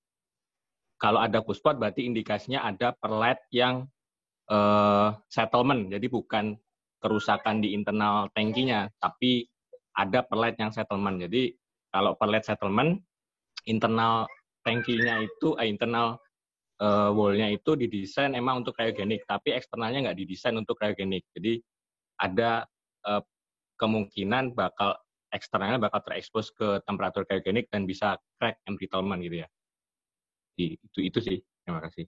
Kalau ada cold spot berarti indikasinya ada perlet yang settlement, jadi bukan kerusakan di internal tankinya, tapi ada perlet yang settlement. Jadi kalau perlet settlement, internal tankinya itu, internal wall-nya itu didesain emang untuk cryogenik, tapi eksternalnya nggak didesain untuk cryogenik. Jadi ada kemungkinan eksternalnya bakal terekspos ke temperatur cryogenik dan bisa crack embrittlement gitu ya. Itu sih. Terima kasih.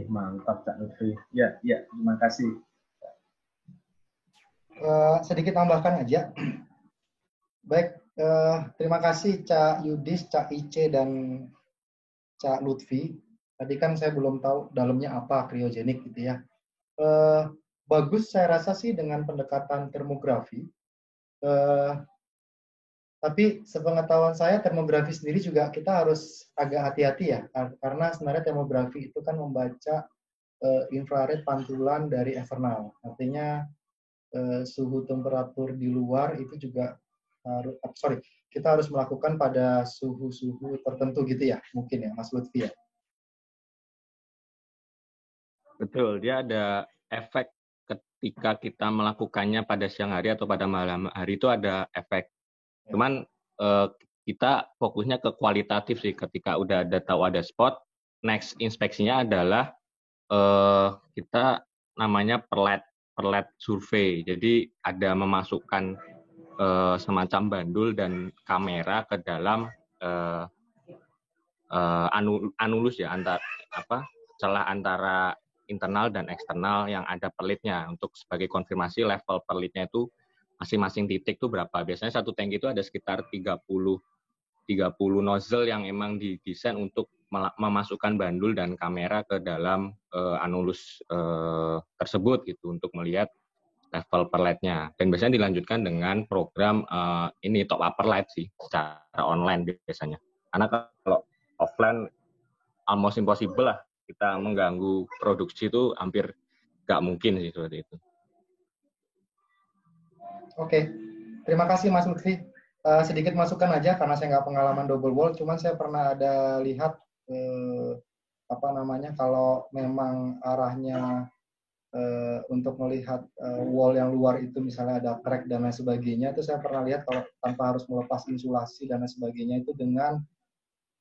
Mantap Cak Lutfi. Ya, terima kasih. Sedikit tambahkan aja. Baik, terima kasih Cak Yudis, Cak Ice, dan Cak Lutfi. Tadi kan saya belum tahu dalamnya apa kriogenik gitu ya. Bagus saya rasa sih dengan pendekatan termografi. Tapi sepengetahuan saya termografi sendiri juga kita harus agak hati-hati ya, karena sebenarnya termografi itu kan membaca infrared pantulan dari eksternal. Artinya suhu temperatur di luar itu juga kita harus melakukan pada suhu-suhu tertentu gitu ya, mungkin ya Mas Lutfi ya. Betul, dia ada efek ketika kita melakukannya pada siang hari atau pada malam hari, itu ada efek. Cuman kita fokusnya ke kualitatif sih. Ketika udah tahu ada spot, next inspeksinya adalah kita namanya perlet survei. Jadi ada memasukkan semacam bandul dan kamera ke dalam anulus ya, celah antara internal dan eksternal yang ada perlitnya, untuk sebagai konfirmasi level perlitnya itu masing-masing titik itu berapa. Biasanya satu tank itu ada sekitar 30 nozzle yang emang didesain untuk memasukkan bandul dan kamera ke dalam anulus tersebut gitu, untuk melihat level perletnya. Dan biasanya dilanjutkan dengan program top up perlet sih, secara online biasanya. Karena kalau offline almost impossible lah, kita mengganggu produksi itu hampir nggak mungkin sih seperti itu. Oke, terima kasih Mas Lutfi. sedikit masukan aja karena saya nggak pengalaman double wall, cuman saya pernah ada lihat apa namanya kalau memang arahnya untuk melihat wall yang luar itu misalnya ada crack dan lain sebagainya, itu saya pernah lihat kalau tanpa harus melepas insulasi dan lain sebagainya itu dengan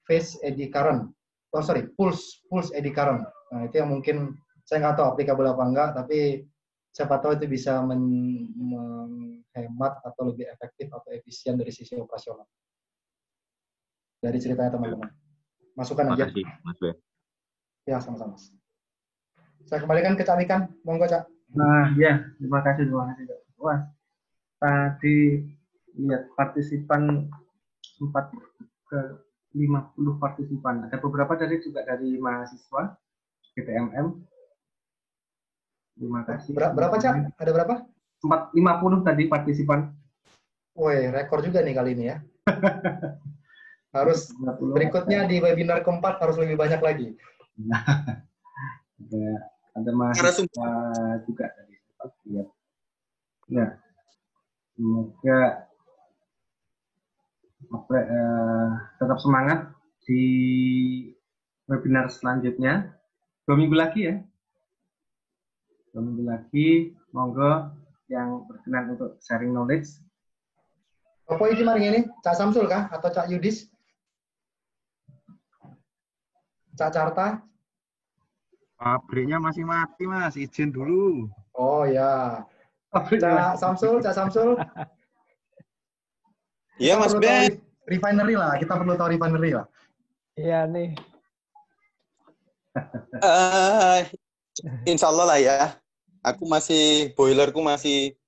phase eddy current, pulse eddy current. Nah itu yang mungkin saya nggak tahu applicable apa enggak, tapi siapa tahu itu bisa menghemat atau lebih efektif atau efisien dari sisi operasional. Dari ceritanya teman-teman. Masukan aja. Makasih, Mas Ben. Ya, sama-sama. Saya kembalikan ke Cak Wikan. Monggo, Cak. Nah, ya, terima kasih. Wah, tadi lihat partisipan sempat ke 50 partisipan. Ada beberapa juga dari mahasiswa GTMM. Terima kasih. Berapa, Cak? Ada berapa? Sempat 50 tadi partisipan. Woi, rekor juga nih kali ini ya. Harus berikutnya di webinar keempat harus lebih banyak lagi. Ada mahasiswa juga tadi. Ya, semoga tetap semangat di webinar selanjutnya. 2 minggu lagi ya. 2 minggu lagi, monggo yang berkenan untuk sharing knowledge. Apa ini maring ini? Cak Samsul kah? Atau Cak Yudis? Cak Carta? Pabriknya masih mati, Mas. Izin dulu. Oh ya. Cak Samsul. Iya, Mas Ben. Refinery lah. Kita perlu tahu refinery lah. Iya nih. Insya Allah lah ya. Boilerku masih